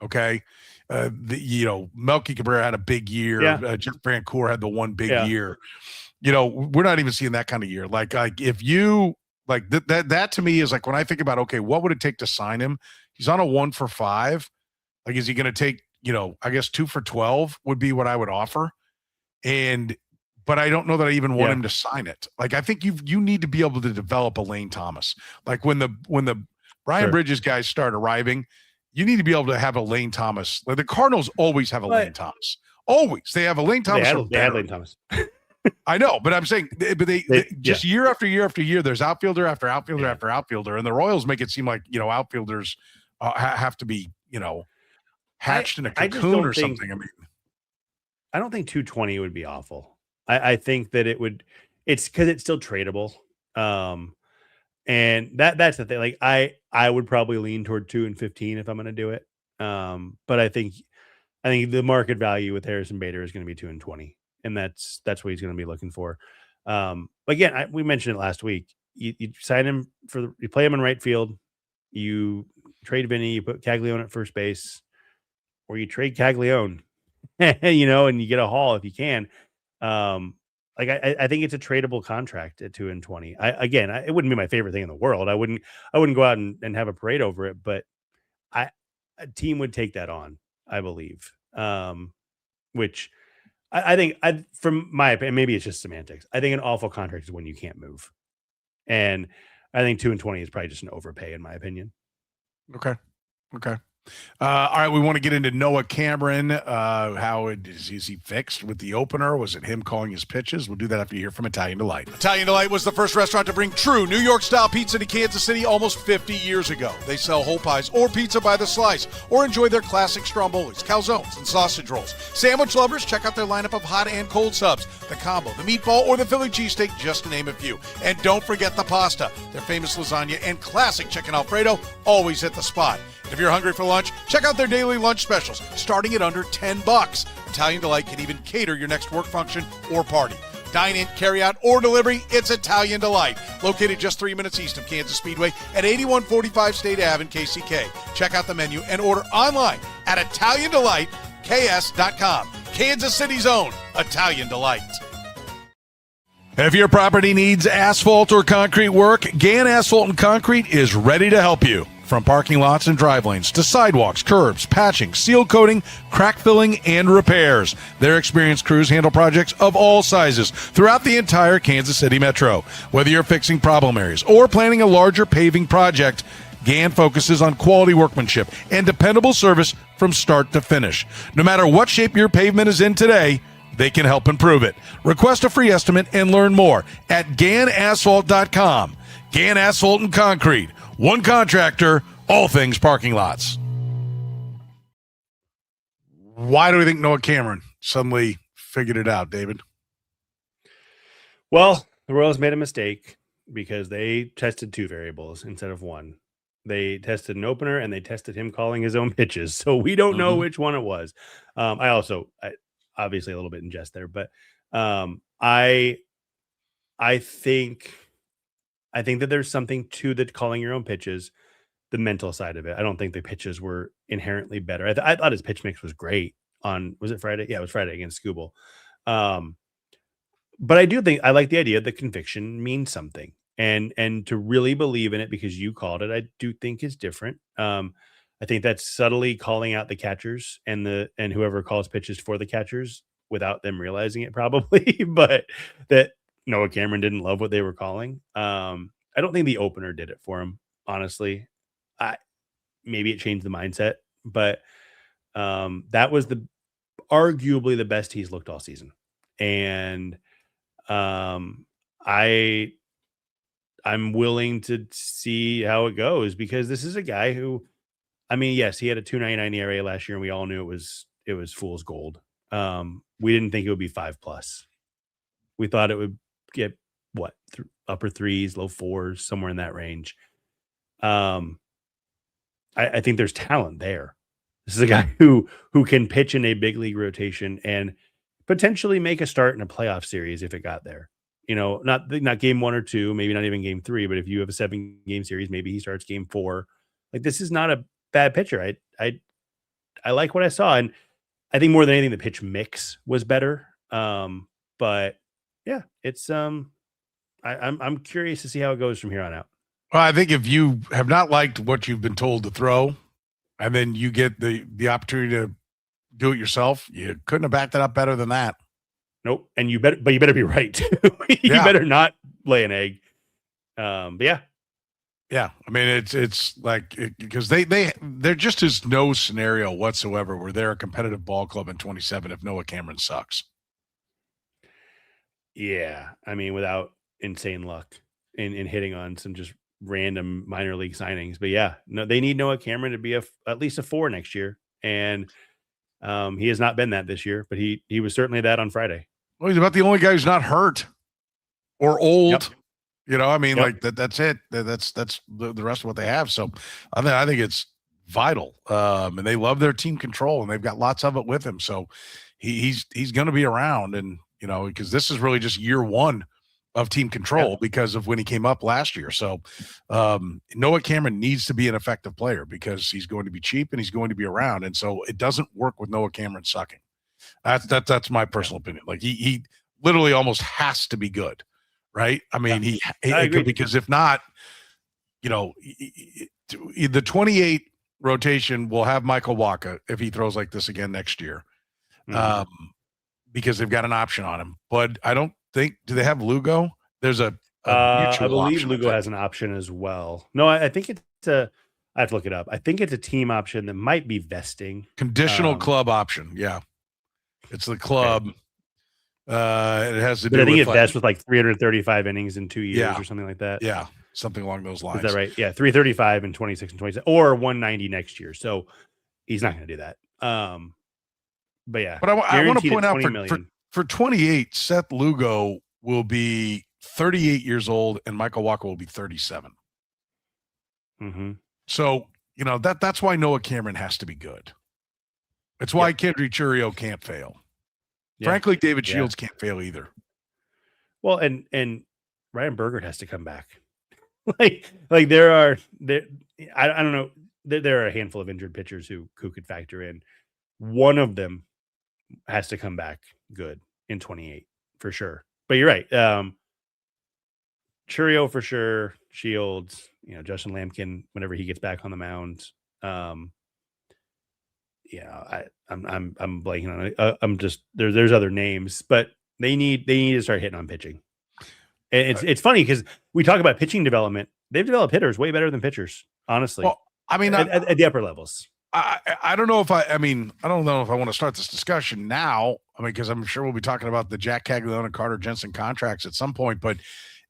Speaker 1: Okay. Melky Cabrera had a big year. Yeah. Jeff Francoeur had the one big year. We're not even seeing that kind of year. Like if you like that to me is like, when I think about, okay, what would it take to sign him? He's on a 1 for 5. Like, is he going to take, I guess 2 for 12 would be what I would offer. But I don't know that I even want him to sign it. Like, I think you need to be able to develop a Lane Thomas. Like when the Brian Bridges guys start arriving, you need to be able to have a Lane Thomas. Like the Cardinals always have a Lane Thomas. Always. They have a Lane Thomas.
Speaker 3: They had Lane Thomas.
Speaker 1: I know, but I'm saying, but they just year after year after year, there's outfielder after outfielder after outfielder, and the Royals make it seem like outfielders have to be hatched in a cocoon or something. I mean,
Speaker 3: I don't think 220 would be awful. I think that it would. It's because it's still tradable, and that's the thing. Like I would probably lean toward 2 and 15 if I'm going to do it. But I think the market value with Harrison Bader is going to be 2 and 20, and that's what he's going to be looking for. Again, we mentioned it last week. You sign him you play him in right field, you trade Vinny, you put Caglione at first base, or you trade Caglione, and you get a haul if you can. I think it's a tradable contract at 2 and 20. It wouldn't be my favorite thing in the world. I wouldn't go out and have a parade over it, but a team would take that on, I believe. Which I think, from my opinion, maybe it's just semantics. I think an awful contract is when you can't move, and I think 2 and 20 is probably just an overpay in my opinion.
Speaker 1: Okay. All right, we want to get into Noah Cameron. Is he fixed with the opener? Was it him calling his pitches? We'll do that after you hear from Italian Delight. Italian Delight was the first restaurant to bring true New York-style pizza to Kansas City almost 50 years ago. They sell whole pies or pizza by the slice, or enjoy their classic strombolis, calzones, and sausage rolls. Sandwich lovers, check out their lineup of hot and cold subs, the combo, the meatball, or the Philly cheesesteak, just to name a few. And don't forget the pasta. Their famous lasagna and classic chicken Alfredo always hit the spot. And if you're hungry for lunch, check out their daily lunch specials, starting at under $10. Italian Delight can even cater your next work function or party. Dine in, carry out, or delivery, it's Italian Delight. Located just 3 minutes east of Kansas Speedway at 8145 State Ave in KCK. Check out the menu and order online at ItalianDelightKS.com. Kansas City's own Italian Delight. If your property needs asphalt or concrete work, Gann Asphalt and Concrete is ready to help you. From parking lots and drive lanes to sidewalks, curbs, patching, seal coating, crack filling, and repairs. Their experienced crews handle projects of all sizes throughout the entire Kansas City metro. Whether you're fixing problem areas or planning a larger paving project, Gann focuses on quality workmanship and dependable service from start to finish. No matter what shape your pavement is in today, they can help improve it. Request a free estimate and learn more at GannAsphalt.com. Gann Asphalt and Concrete. One contractor, all things parking lots. Why do we think Noah Cameron suddenly figured it out, David?
Speaker 3: Well, the Royals made a mistake because they tested 2 variables instead of 1. They tested an opener and they tested him calling his own pitches. So we don't know which one it was. I obviously a little bit in jest there, but I think that there's something to the calling your own pitches, the mental side of it. I don't think the pitches were inherently better. I thought his pitch mix was great was it Friday? Yeah, it was Friday against Skubal. But I do think I like the idea that conviction means something, and to really believe in it because you called it, I do think is different. I think that's subtly calling out the catchers and whoever calls pitches for the catchers without them realizing it probably, but that Noah Cameron didn't love what they were calling. I don't think the opener did it for him, honestly. Maybe it changed the mindset, but that was arguably the best he's looked all season. And I'm willing to see how it goes because this is a guy who, yes, he had a 2.99 ERA last year, and we all knew it was fool's gold. We didn't think it would be 5+. We thought it would get upper 3s, low 4s, somewhere in that range. I think there's talent there. This is a guy who can pitch in a big league rotation and potentially make a start in a playoff series if it got there. Not game 1 or 2, maybe not even game 3, but if you have a 7-game series, maybe he starts game 4. Like, this is not a bad pitcher. I like what I saw, and I think more than anything, the pitch mix was better. But yeah, it's I'm curious to see how it goes from here on out.
Speaker 1: Well, I think if you have not liked what you've been told to throw, and then you get the opportunity to do it yourself, you couldn't have backed it up better than that.
Speaker 3: Nope. And you better be right too. You better not lay an egg. But yeah.
Speaker 1: Yeah. It's like, because there just is no scenario whatsoever where they're a competitive ball club in 27 if Noah Cameron sucks.
Speaker 3: Yeah. I mean, without insane luck in hitting on some just random minor league signings. But yeah, no, they need Noah Cameron to be at least a 4 next year. And he has not been that this year, but he was certainly that on Friday.
Speaker 1: Well, he's about the only guy who's not hurt or old.
Speaker 3: Yep.
Speaker 1: You know, I mean,
Speaker 3: Yep.
Speaker 1: like that's it. That's the rest of what they have. So I think it's vital. And they love their team control, and they've got lots of it with him. So he's going to be around, and you know, because this is really just year one of team control because of when he came up last year. So Noah Cameron needs to be an effective player because he's going to be cheap and he's going to be around. And so it doesn't work with Noah Cameron sucking. That's my personal opinion. Like he literally almost has to be good. Right. I mean, he because if not, you know, the 28 rotation will have Michael Wacha if he throws like this again next year, because they've got an option on him. But I don't think, do they have Lugo? There's a
Speaker 3: I believe Lugo has an option as well. No, I think it's I have to look it up. I think it's a team option that might be vesting.
Speaker 1: Conditional club option. Yeah. It's the club. Okay. It has to do.
Speaker 3: I think it vests with like 335 innings in 2 years or something like that.
Speaker 1: Yeah, something along those lines.
Speaker 3: Is that right? Yeah, 335 and 26 and 27, or 190 next year. So he's not going to do that. But yeah.
Speaker 1: But I want to point out for 28, Seth Lugo will be 38 years old, and Michael Wacha will be 37.
Speaker 3: Mm-hmm.
Speaker 1: So you know that's why Noah Cameron has to be good. It's why Kendry Churio can't fail. Yeah. Frankly, David Shields can't fail either.
Speaker 3: Well, and Ryan Bergert has to come back. like I don't know. There are a handful of injured pitchers who could factor in. One of them has to come back good in 28 for sure. But you're right. Churio for sure. Shields. You know, Justin Lampkin whenever he gets back on the mound. Yeah, I'm blanking on it. I'm just there's other names, but they need to start hitting on pitching. And it's funny because we talk about pitching development. They've developed hitters way better than pitchers, honestly.
Speaker 1: Well, I mean,
Speaker 3: at the upper levels.
Speaker 1: I don't know if I don't know if I want to start this discussion now. I mean, because I'm sure we'll be talking about the Jack Caglione and Carter Jensen contracts at some point, but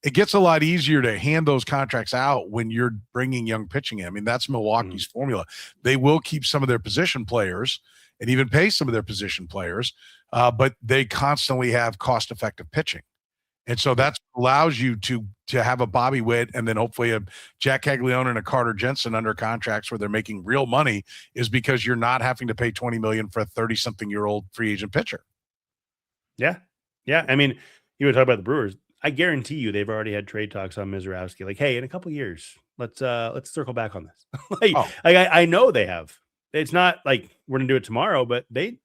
Speaker 1: it gets a lot easier to hand those contracts out when you're bringing young pitching in. I mean, that's Milwaukee's formula. They will keep some of their position players and even pay some of their position players, but they constantly have cost-effective pitching. And so that allows you to have a Bobby Witt and then hopefully a Jack Caglione and a Carter Jensen under contracts where they're making real money, is because you're not having to pay $20 million for a 30-something-year-old free agent pitcher.
Speaker 3: Yeah. Yeah. I mean, you would talk about the Brewers. I guarantee you they've already had trade talks on Mizorowski. Like, hey, in a couple of years, let's circle back on this. I know they have. It's not like we're gonna do it tomorrow, but they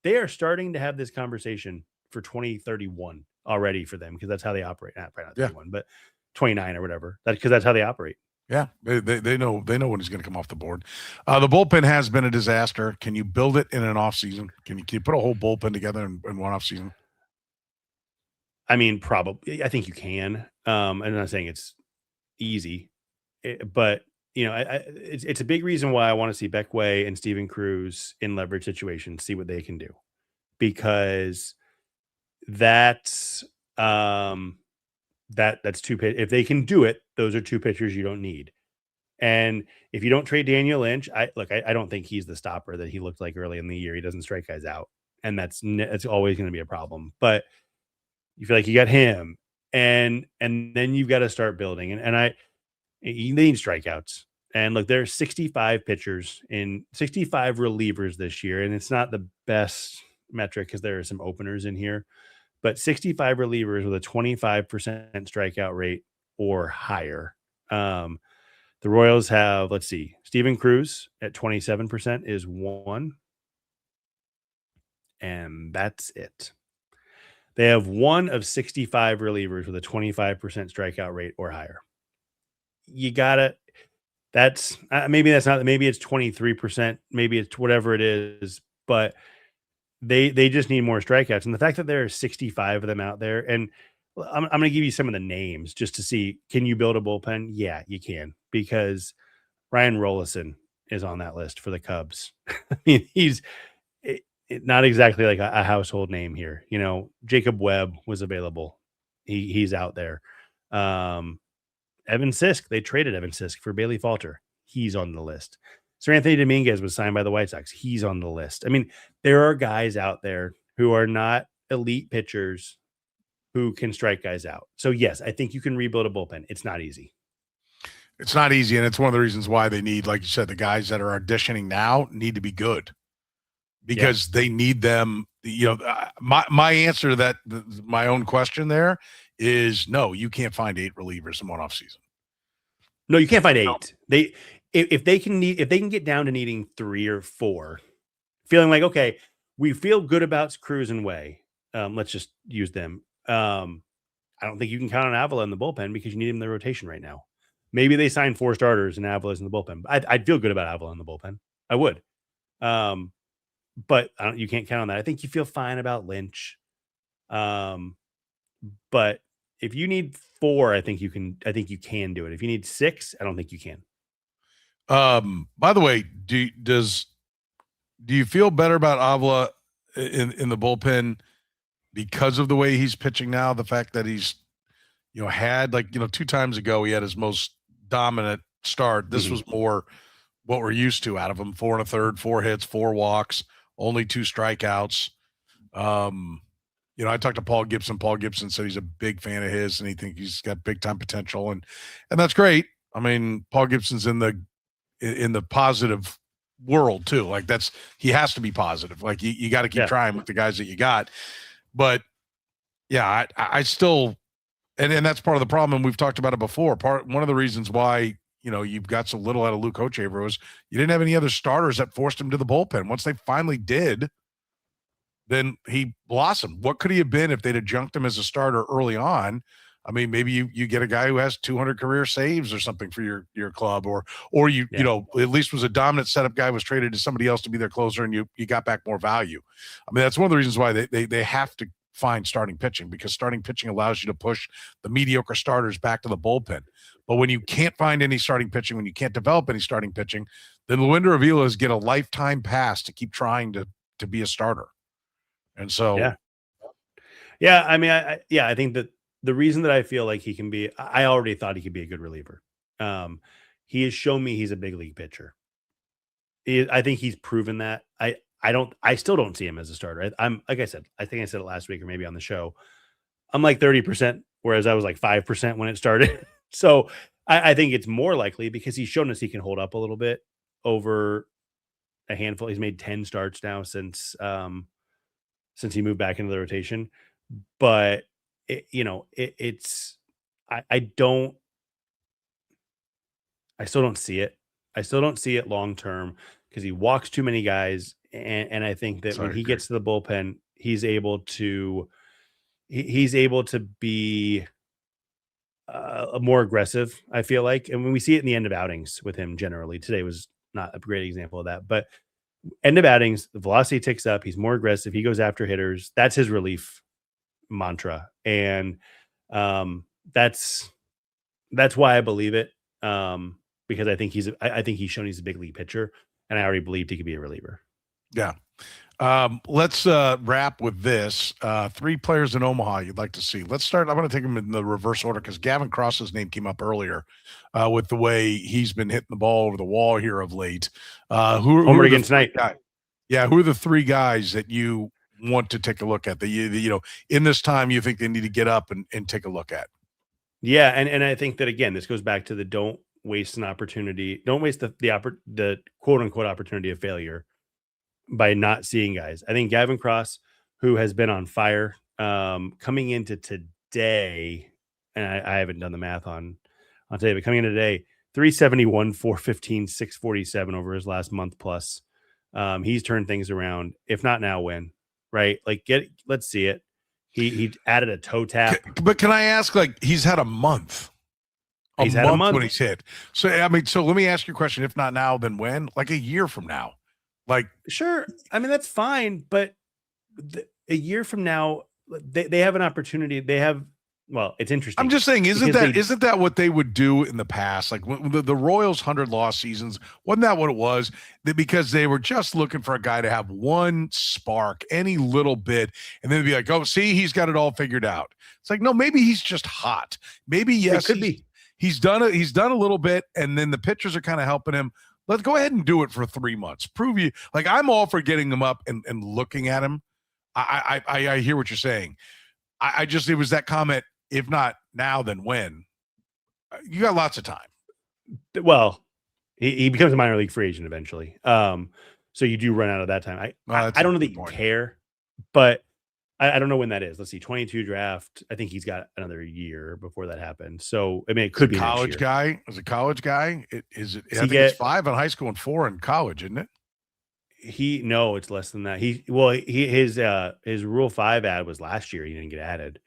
Speaker 3: are starting to have this conversation for 2031 already for them, because that's how they operate. Probably not 31, but 29 or whatever. Because that's how they operate. Yeah,
Speaker 1: they know when he's going to come off the board. The bullpen has been a disaster. Can you build it in an off season? Can you put a whole bullpen together in one off season?
Speaker 3: I mean, probably. I think you can. I'm not saying it's easy, but you know, it's a big reason why I want to see Beckway and Steven Cruz in leverage situations, see what they can do, because that's two pitch. If they can do it, those are two pitchers you don't need. And if you don't trade Daniel Lynch, I don't think he's the stopper that he looked like early in the year. He doesn't strike guys out, and that's always going to be a problem. But you feel like you got him, and then you've got to start building. And they need strikeouts. And look, there are 65 pitchers in 65 relievers this year, and it's not the best metric because there are some openers in here, but 65 relievers with a 25% strikeout rate or higher. The Royals have, let's see, Steven Cruz at 27% is one, and that's it. They have one of 65 relievers with a 25% strikeout rate or higher. You gotta, that's maybe that's not, maybe it's 23%, maybe it's whatever it is, but they just need more strikeouts. And the fact that there are 65 of them out there, and I'm going to give you some of the names just to see, can you build a bullpen? Yeah, you can, because Ryan Rollison is on that list for the Cubs. I mean, he's not exactly like a household name here. You know, Jacob Webb was available. He's out there. Evan Sisk, they traded Evan Sisk for Bailey Falter. He's on the list. Sir Anthony Dominguez was signed by the White Sox. He's on the list. I mean, there are guys out there who are not elite pitchers who can strike guys out. So yes, I think you can rebuild a bullpen. It's not easy.
Speaker 1: It's not easy, and it's one of the reasons why they need, like you said, the guys that are auditioning now need to be good because they need them. My answer to that, my own question there is no, you can't find 8 relievers in one offseason.
Speaker 3: No, you can't find 8. If they can get down to needing 3 or 4, feeling like, okay, we feel good about Cruz and Way. Let's just use them. I don't think you can count on Avila in the bullpen because you need him in the rotation right now. Maybe they sign 4 starters and Avila's in the bullpen. I'd feel good about Avila in the bullpen. I would. But you can't count on that. I think you feel fine about Lynch. But if you need 4, I think you can do it. If you need 6, I don't think you can.
Speaker 1: By the way, do you feel better about Avila in the bullpen because of the way he's pitching now? The fact that he's, had 2 times ago, he had his most dominant start. This was more what we're used to out of him. 4 1/3, 4 hits, 4 walks, only 2 strikeouts. I talked to Paul Gibson. Paul Gibson said he's a big fan of his and he thinks he's got big time potential. And that's great. I mean, Paul Gibson's in the positive world too. Like he has to be positive. Like you got to keep trying with the guys that you got. But yeah, I still, and that's part of the problem. And we've talked about it before. One of the reasons why, you've got so little out of Luke Hochevar was you didn't have any other starters that forced him to the bullpen. Once they finally did, then he blossomed. What could he have been if they'd have junked him as a starter early on? I mean, maybe you get a guy who has 200 career saves or something for your club, or at least was a dominant setup guy, was traded to somebody else to be their closer, and you got back more value. I mean, that's one of the reasons why they have to find starting pitching, because starting pitching allows you to push the mediocre starters back to the bullpen. But when you can't find any starting pitching, when you can't develop any starting pitching, then Luinder Avilas get a lifetime pass to keep trying to be a starter. And so,
Speaker 3: I mean, I think that the reason that I feel like he can be, I already thought he could be a good reliever. He has shown me he's a big league pitcher. I think he's proven that. I still don't see him as a starter. I'm like I said, I think I said it last week or maybe on the show. I'm like 30%, whereas I was like 5% when it started. So I think it's more likely because he's shown us he can hold up a little bit over a handful. He's made 10 starts now since he moved back into the rotation. But I still don't see it. I still don't see it long term because he walks too many guys. And I think that when he gets to the bullpen, he's able to be more aggressive, I feel like. And when we see it in the end of outings with him generally, today was not a great example of that, but end of outings, the velocity ticks up. He's more aggressive. He goes after hitters. That's his relief mantra. And that's why I believe it. Because I think he's shown he's a big league pitcher, and I already believed he could be a reliever.
Speaker 1: Yeah. Let's wrap with this. 3 players in Omaha you'd like to see. Let's start. I'm going to take them in the reverse order because Gavin Cross's name came up earlier with the way he's been hitting the ball over the wall here of late. Who
Speaker 3: again tonight?
Speaker 1: Who are the 3 guys that you want to take a look at? That in this time you think they need to get up and take a look at?
Speaker 3: Yeah, and I think that again, this goes back to the don't waste an opportunity. Don't waste the quote unquote opportunity of failure by not seeing guys. I think Gavin Cross, who has been on fire, coming into today, and I haven't done the math on today, but coming into today, 371, 415, 647 over his last month plus. He's turned things around. If not now, when? Right? Like let's see it. He added a toe tap.
Speaker 1: But can I ask, like, he's had a month. He's had a month when he's hit. So I mean, so let me ask you a question. If not now, then when? Like a year from now. Like,
Speaker 3: sure. I mean, that's fine. But a year from now, they have an opportunity. They have Well, it's interesting.
Speaker 1: I'm just saying, isn't that what they would do in the past? Like when the Royals 100-loss seasons, wasn't that what it was? Because they were just looking for a guy to have one spark, any little bit, and then they'd be like, "Oh, see, he's got it all figured out." It's like, no, maybe he's just hot. Maybe yes,
Speaker 3: it could be.
Speaker 1: He's done it. He's done a little bit, and then the pitchers are kind of helping him. Let's go ahead and do it for 3 months. Prove you. Like I'm all for getting him up and looking at him. I hear what you're saying. I just, it was that comment. If not now, then when? You got lots of time.
Speaker 3: Well, he becomes a minor league free agent eventually. So you do run out of that time. I don't know that you care, but I don't know when that is. Let's see, 22 draft. I think he's got another year before that happens. So I mean, it could be
Speaker 1: college guy. As a college guy, I think it's 5 in high school and 4 in college, isn't it?
Speaker 3: No, it's less than that. His Rule 5 ad was last year. He didn't get added.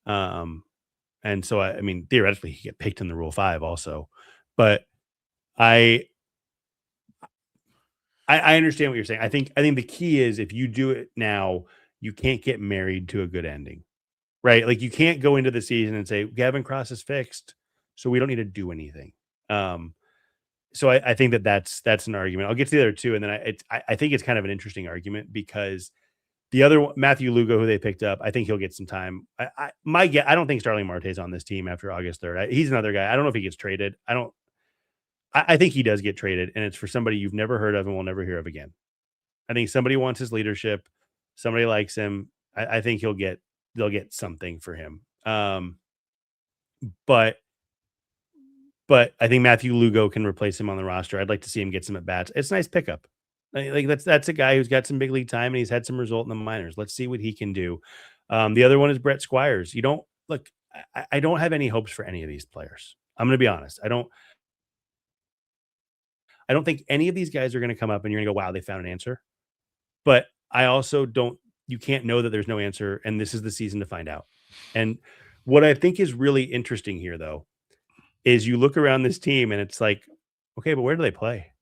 Speaker 3: And so I mean, theoretically, he get picked in the Rule 5 also, but I understand what you're saying. I think the key is if you do it now, you can't get married to a good ending, right? Like you can't go into the season and say Gavin Cross is fixed, so we don't need to do anything. So I think that's an argument. I'll get to the other two, and then I think it's kind of an interesting argument because the other one, Matthew Lugo, who they picked up, I think he'll get some time. I don't think Starling Marte's on this team after August 3rd. He's another guy. I don't know if he gets traded. I think he does get traded, and it's for somebody you've never heard of and will never hear of again. I think somebody wants his leadership. Somebody likes him. I think they'll get something for him. But I think Matthew Lugo can replace him on the roster. I'd like to see him get some at bats. It's a nice pickup. Like that's a guy who's got some big league time and he's had some result in the minors. Let's see what he can do. The other one is Brett Squires. You don't look. I don't have any hopes for any of these players. I'm going to be honest. I don't think any of these guys are going to come up and you're going to go, wow, they found an answer. But I also don't. You can't know that there's no answer, and this is the season to find out. And what I think is really interesting here, though, is you look around this team and it's like, okay, but where do they play?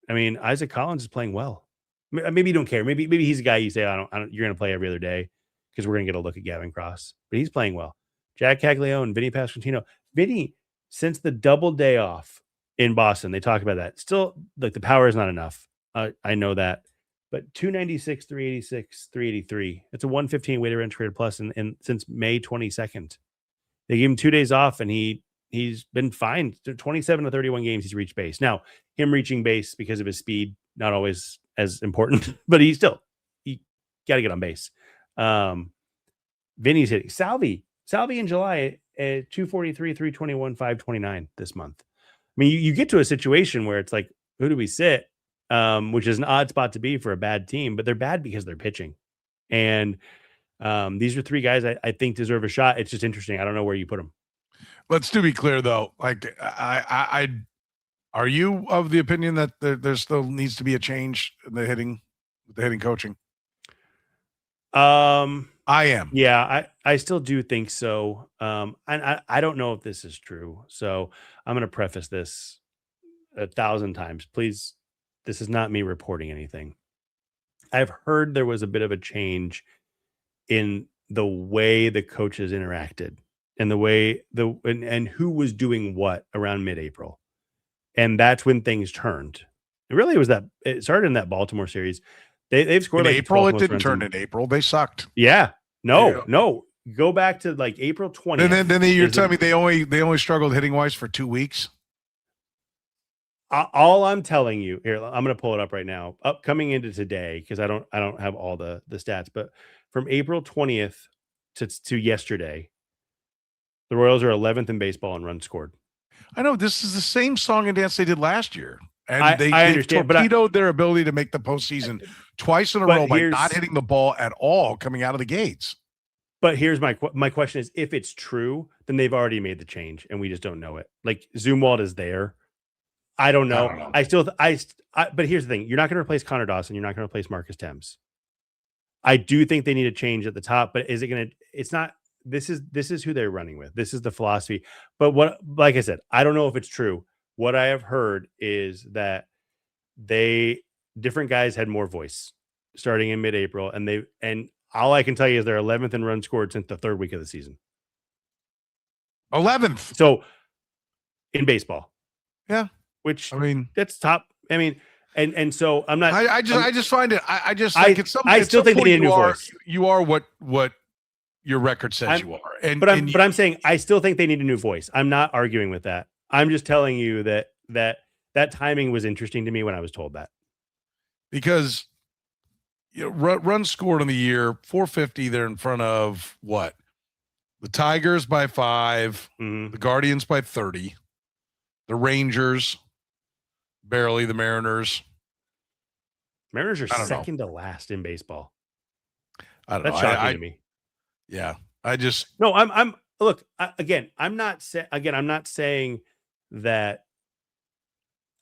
Speaker 3: I mean, Isaac Collins is playing well. Maybe you don't care. Maybe he's a guy you say, I don't. You're going to play every other day because we're going to get a look at Gavin Cross, but he's playing well. Jack Caglione, Vinny Pasquantino. Vinny, since the double day off in Boston, they talk about that. Still, like the power is not enough. I know that, but 296, 386, 383. It's a 115 weighted runs created plus, and since May 22nd, they gave him 2 days off, and he's been fine. 27 to 31 games, he's reached base. Now, him reaching base because of his speed, not always as important, but he got to get on base. Vinny's hitting. Salvy in July at 243, 321, 529 this month. I mean, you get to a situation where it's like, who do we sit? Which is an odd spot to be for a bad team, but they're bad because they're pitching. And these are 3 guys I think deserve a shot. It's just interesting. I don't know where you put them.
Speaker 1: Let's be clear, though. Like, are you of the opinion that there still needs to be a change in the hitting coaching? I am.
Speaker 3: Yeah, I still do think so. And I don't know if this is true. So I'm going to preface this 1,000 times. Please, this is not me reporting anything. I've heard there was a bit of a change in the way the coaches interacted and the way and who was doing what around mid-April. And that's when things turned. It started in that Baltimore series. They've scored
Speaker 1: in
Speaker 3: like
Speaker 1: April. It didn't turn in April. They sucked.
Speaker 3: Yeah. No. Go back to like April 20th.
Speaker 1: And then you're telling me they only struggled hitting wise for 2 weeks.
Speaker 3: All I'm telling you here, I'm going to pull it up right now. Coming into today, because I don't have all the stats, but from April 20th to yesterday, the Royals are 11th in baseball in runs scored.
Speaker 1: I know this is the same song and dance they did last year, and
Speaker 3: I
Speaker 1: they
Speaker 3: understand,
Speaker 1: torpedoed their ability to make the postseason twice in a row by not hitting the ball at all coming out of the gates.
Speaker 3: But here's my question is, if it's true, then they've already made the change and we just don't know it. Like Zumwalt is there. I don't know. But here's the thing. You're not going to replace Connor Dawson. You're not going to replace Marcus Thames. I do think they need a change at the top, but it's not, this is who they're running with. This is the philosophy. But like I said, I don't know if it's true. What I have heard is that different guys had more voice starting in mid-April, and all I can tell you is they're 11th in runs scored since the 3rd week of the season.
Speaker 1: 11th.
Speaker 3: So in baseball.
Speaker 1: Yeah.
Speaker 3: Which,
Speaker 1: I mean,
Speaker 3: that's top. I mean, and so I'm not.
Speaker 1: I just find it. I just
Speaker 3: I
Speaker 1: think
Speaker 3: I still think they need a new voice.
Speaker 1: You are what your record says you are.
Speaker 3: But I'm saying I still think they need a new voice. I'm not arguing with that. I'm just telling you that timing was interesting to me when I was told that.
Speaker 1: Because runs scored in the year 450. They're in front of what? The Tigers by 5, the Guardians by 30, the Rangers barely, the Mariners.
Speaker 3: Mariners are second to last in baseball.
Speaker 1: I don't
Speaker 3: That's
Speaker 1: know.
Speaker 3: shocking to me.
Speaker 1: Yeah, I just
Speaker 3: no. I'm look again. I'm not saying that.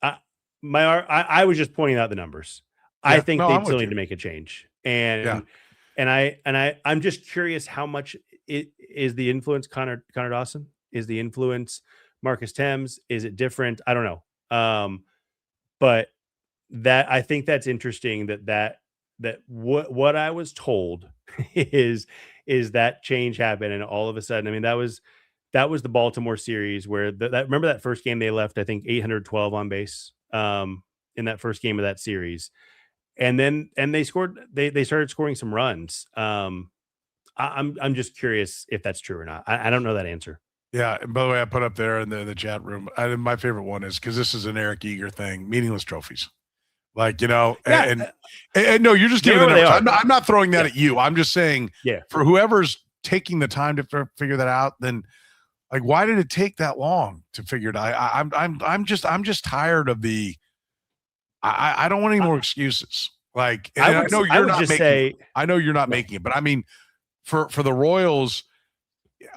Speaker 3: I was just pointing out the numbers. Yeah, I think they still need to make a change, and I'm just curious how much it is the influence Connor Dawson, is the influence Marcus Thames, is it different? I don't know. But that I think that's interesting that what I was told is that change happened, and all of a sudden, I mean, that was the Baltimore series where remember that first game they left, I think 812 on base in that first game of that series, and they scored, they started scoring some runs. I'm just curious if that's true or not. I don't know that answer.
Speaker 1: Yeah, and by the way, I put up there in the chat room, my favorite one is, because this is an Eric Eager thing, meaningless trophies. Like, and no, you're just giving the numbers. I'm not throwing that at you. I'm just saying, for whoever's taking the time to figure that out, then like, why did it take that long to figure it out? I'm just tired of the. I don't want any more excuses. Like, I know you're not making it, but I mean, for the Royals,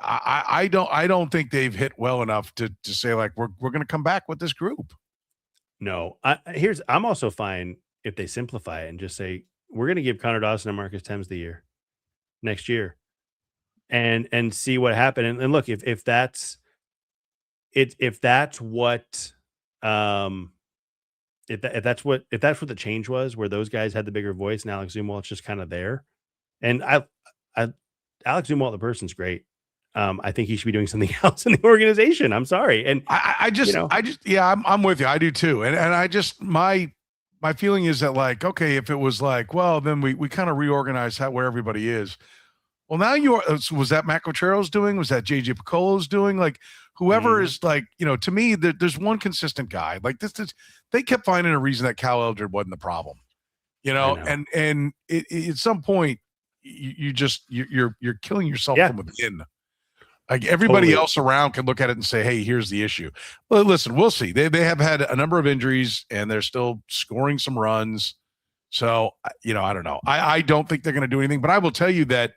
Speaker 1: I don't think they've hit well enough to say, like, we're going to come back with this group.
Speaker 3: No, I'm also fine if they simplify it and just say, we're going to give Connor Dawson and Marcus Thames the year next year and see what happened. And look, if that's what the change was, where those guys had the bigger voice and Alex Zumwalt's just kind of there. And Alex Zumwalt, the person's great. I think he should be doing something else in the organization. I'm sorry. And
Speaker 1: I'm with you. I do too. And I just, my feeling is that, like, okay, if it was like, well, then we kind of reorganize where everybody is. Well, now was that Matt Cochero's doing? Was that JJ Piccolo's doing? Like, whoever is, like, to me, there's one consistent guy. Like, they kept finding a reason that Cal Eldred wasn't the problem, and at some point you're killing yourself from within. Like, everybody else around can look at it and say, hey, here's the issue. Well, listen, we'll see. They have had a number of injuries, and they're still scoring some runs. So, I don't know. I don't think they're going to do anything, but I will tell you that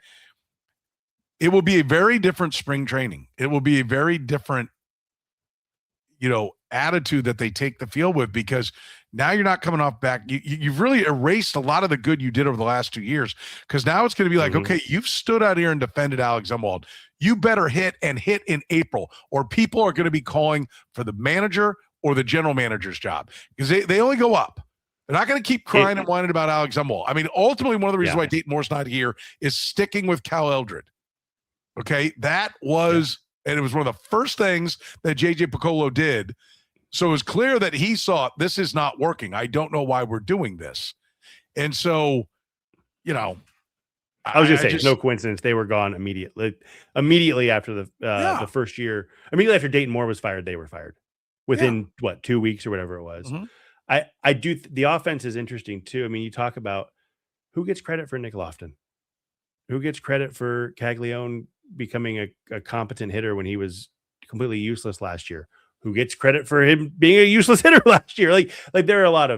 Speaker 1: it will be a very different spring training. It will be a very different, attitude that they take the field with, because now you're not coming off back. You've really erased a lot of the good you did over the last 2 years, because now it's going to be like, okay, you've stood out here and defended Alex Zumwalt. You better hit in April, or people are going to be calling for the manager or the general manager's job, because they only go up. They're not going to keep crying and whining about Alex Zumwalt. I mean, ultimately, one of the reasons why Dayton Moore's not here is sticking with Cal Eldred. Okay, that was, and it was one of the first things that JJ Piccolo did. So it was clear that he saw, this is not working. I don't know why we're doing this. And so,
Speaker 3: I was just saying, no coincidence. They were gone immediately after the first year. Immediately after Dayton Moore was fired, they were fired within 2 weeks or whatever it was. I do. The offense is interesting too. I mean, you talk about who gets credit for Nick Loftin, who gets credit for Caglione becoming a competent hitter when he was completely useless last year. Who gets credit for him being a useless hitter last year? Like there are a lot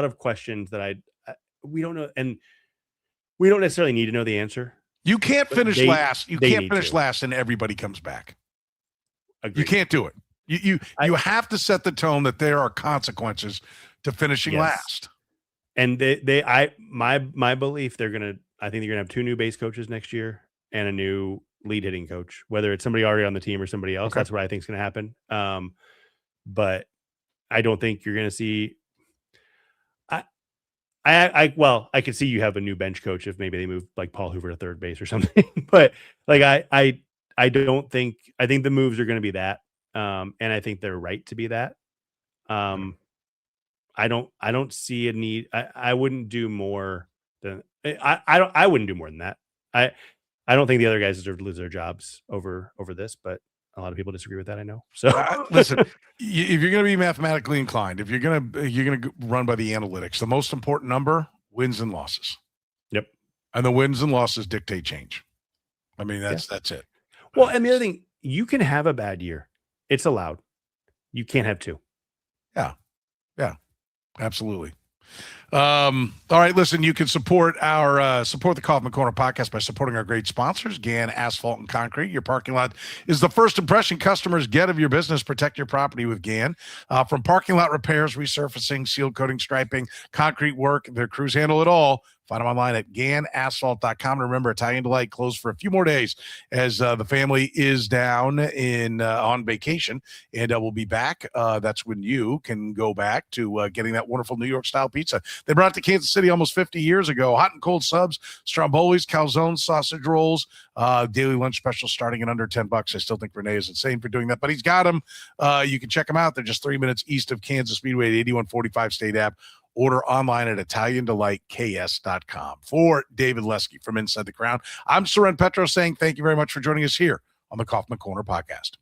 Speaker 3: of questions that we don't know, and we don't necessarily need to know the answer.
Speaker 1: You can't finish last. You can't finish last, and everybody comes back. Agreed. You can't do it. You have to set the tone that there are consequences to finishing last.
Speaker 3: And my belief, I think they're gonna have 2 new base coaches next year and a new lead hitting coach, whether it's somebody already on the team or somebody else. Okay. That's what I think is going to happen. But I don't think you're going to see. I could see you have a new bench coach if maybe they move like Paul Hoover to third base or something. But like I I think the moves are going to be that. And I think they're right to be that. I don't see a need. I wouldn't do more than I wouldn't do more than that. I don't think the other guys deserve to lose their jobs over this, but a lot of people disagree with that. I know. So
Speaker 1: listen, if you're going to be mathematically inclined, if you're going to run by the analytics, the most important number, wins and losses.
Speaker 3: Yep.
Speaker 1: And the wins and losses dictate change. I mean, that's it.
Speaker 3: Well, and the other thing, you can have a bad year. It's allowed. You can't have two.
Speaker 1: Yeah, absolutely. All right, listen, you can support the Kaufman Corner podcast by supporting our great sponsors, GAN Asphalt and Concrete. Your parking lot is the first impression customers get of your business. Protect your property with GAN. From parking lot repairs, resurfacing, seal coating, striping, concrete work, their crews handle it all. Find them online at GANasphalt.com. Remember, Italian Delight closed for a few more days as the family is down on vacation, and we'll be back. That's when you can go back to getting that wonderful New York-style pizza they brought to Kansas City almost 50 years ago. Hot and cold subs, strombolis, calzones, sausage rolls, daily lunch specials starting at under $10. I still think Renee is insane for doing that, but he's got them. You can check them out. They're just 3 minutes east of Kansas Speedway at 8145 State Ave. Order online at ItalianDelightKS.com. For David Lesky from Inside the Crown, I'm Soren Petro saying thank you very much for joining us here on the Kaufman Corner podcast.